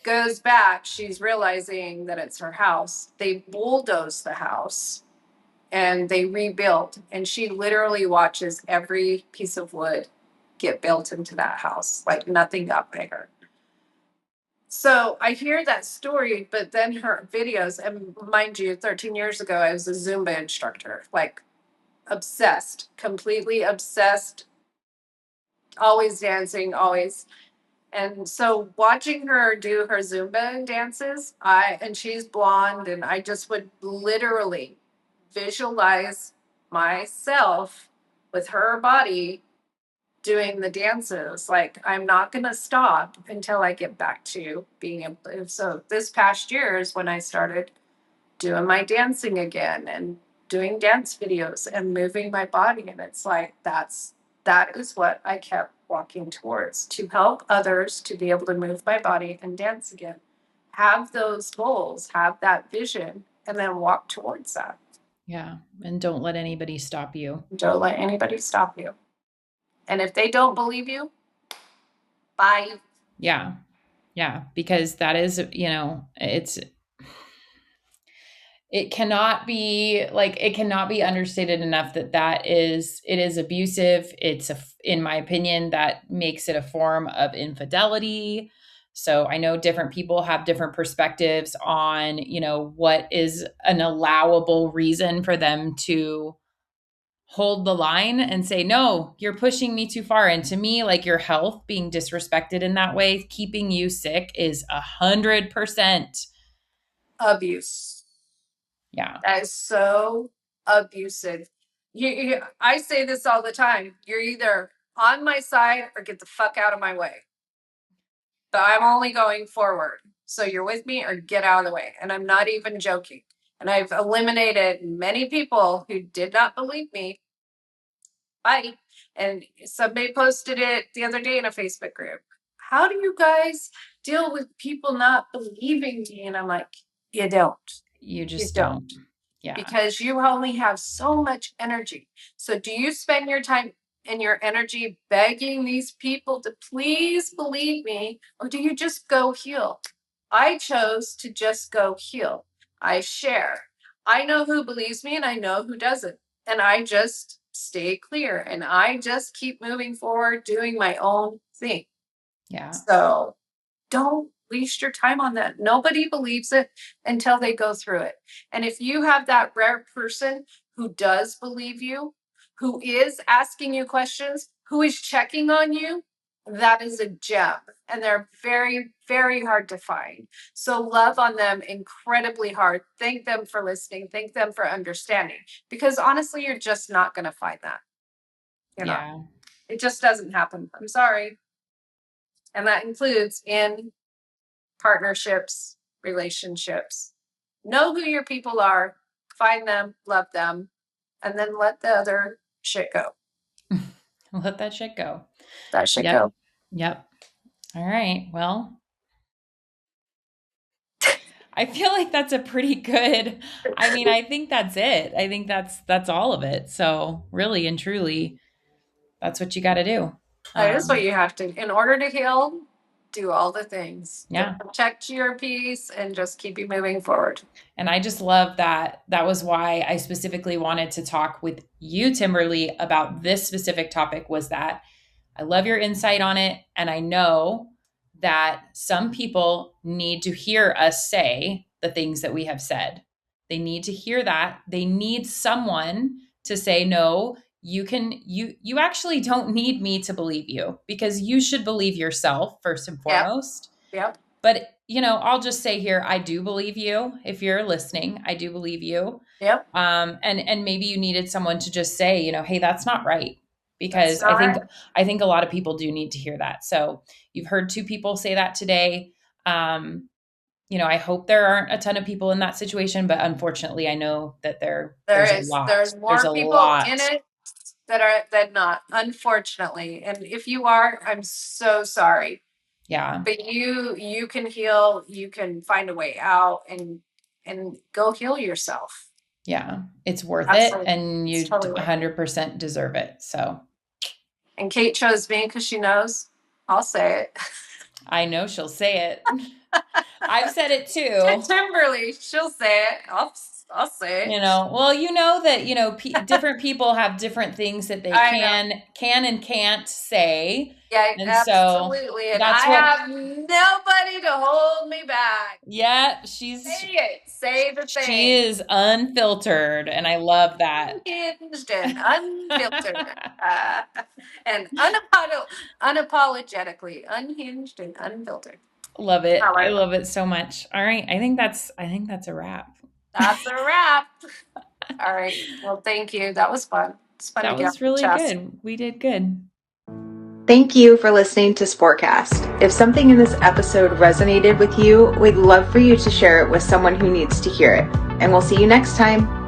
Speaker 6: goes back. She's realizing that it's her house. They bulldoze the house and they rebuild. And she literally watches every piece of wood get built into that house. Like nothing got bigger. So I hear that story, but then her videos, and mind you, 13 years ago, I was a Zumba instructor, obsessed, completely obsessed, always dancing, always. And so watching her do her Zumba dances, and she's blonde, and I just would literally visualize myself with her body doing the dances. I'm not going to stop until I get back to being able to. So this past year is when I started doing my dancing again and doing dance videos and moving my body. And it's that is what I kept walking towards, to help others to be able to move my body and dance again. Have those goals, have that vision, and then walk towards that.
Speaker 1: Yeah. And don't let anybody stop you.
Speaker 6: Don't let anybody stop you. And if they don't believe you, bye.
Speaker 1: Yeah. Yeah. Because that is, it cannot be understated enough that it is abusive. In my opinion, that makes it a form of infidelity. So I know different people have different perspectives on, what is an allowable reason for them to hold the line and say, no, you're pushing me too far. And to me, your health being disrespected in that way, keeping you sick is 100%.
Speaker 6: Abuse.
Speaker 1: Yeah.
Speaker 6: That is so abusive. I say this all the time. You're either on my side or get the fuck out of my way. But I'm only going forward. So you're with me or get out of the way. And I'm not even joking. And I've eliminated many people who did not believe me. Bye. And somebody posted it the other day in a Facebook group. How do you guys deal with people not believing me? And I'm like, you don't.
Speaker 1: You just don't. Yeah.
Speaker 6: Because you only have so much energy. So do you spend your time and your energy begging these people to please believe me, or do you just go heal? I chose to just go heal. I share. I know who believes me and I know who doesn't. And I just stay clear and I just keep moving forward, doing my own thing.
Speaker 1: Yeah.
Speaker 6: So don't waste your time on that. Nobody believes it until they go through it. And if you have that rare person who does believe you, who is asking you questions, who is checking on you, that is a gem. And they're very, very hard to find. So love on them incredibly hard. Thank them for listening. Thank them for understanding. Because honestly, you're just not going to find that. You're not.
Speaker 1: Yeah.
Speaker 6: It just doesn't happen. I'm sorry. And that includes in partnerships, relationships. Know who your people are, find them, love them, and then let the other shit go.
Speaker 1: Let that shit go.
Speaker 6: That shit
Speaker 1: Yep.
Speaker 6: go.
Speaker 1: Yep. All right. Well, I feel like that's a pretty good, I think that's it. I think that's all of it. So really and truly, that's what you got to do.
Speaker 6: That is what you have to. In order to heal, do all the things.
Speaker 1: Yeah.
Speaker 6: To protect your peace and just keep you moving forward.
Speaker 1: And I just love that. That was why I specifically wanted to talk with you, Timberly, about this specific topic, was that I love your insight on it. And I know that some people need to hear us say the things that we have said. They need to hear that. They need someone to say, no, you actually don't need me to believe you, because you should believe yourself first and foremost.
Speaker 6: Yep.
Speaker 1: But, I'll just say here, I do believe you. If you're listening, I do believe you.
Speaker 6: Yep.
Speaker 1: And maybe you needed someone to just say, hey, that's not right. Because I think a lot of people do need to hear that. So you've heard two people say that today. I hope there aren't a ton of people in that situation, but unfortunately, I know that there's a lot.
Speaker 6: There's more people in it that not, unfortunately. And if you are, I'm so sorry.
Speaker 1: Yeah.
Speaker 6: But you can heal. You can find a way out and go heal yourself.
Speaker 1: Yeah, it's worth
Speaker 6: Absolutely.
Speaker 1: it, and you totally 100% deserve it. So,
Speaker 6: and Kate chose me because she knows I'll say it.
Speaker 1: I know she'll say it. I've said it too.
Speaker 6: Timberly, she'll say it. I'll say it.
Speaker 1: That different people have different things that they can and can't say.
Speaker 6: Yeah,
Speaker 1: and
Speaker 6: absolutely. And I have nobody to hold me back.
Speaker 1: Yeah,
Speaker 6: say it. Say the thing.
Speaker 1: She is unfiltered, and I love that.
Speaker 6: Unhinged and unfiltered, and unapologetically unhinged and unfiltered.
Speaker 1: Love it. I love it so much. All right, I think that's a wrap.
Speaker 6: That's a wrap. All right. Well, thank you. That was fun. It's fun.
Speaker 1: That was really good. We did good.
Speaker 7: Thank you for listening to Sporecast. If something in this episode resonated with you, we'd love for you to share it with someone who needs to hear it. And we'll see you next time.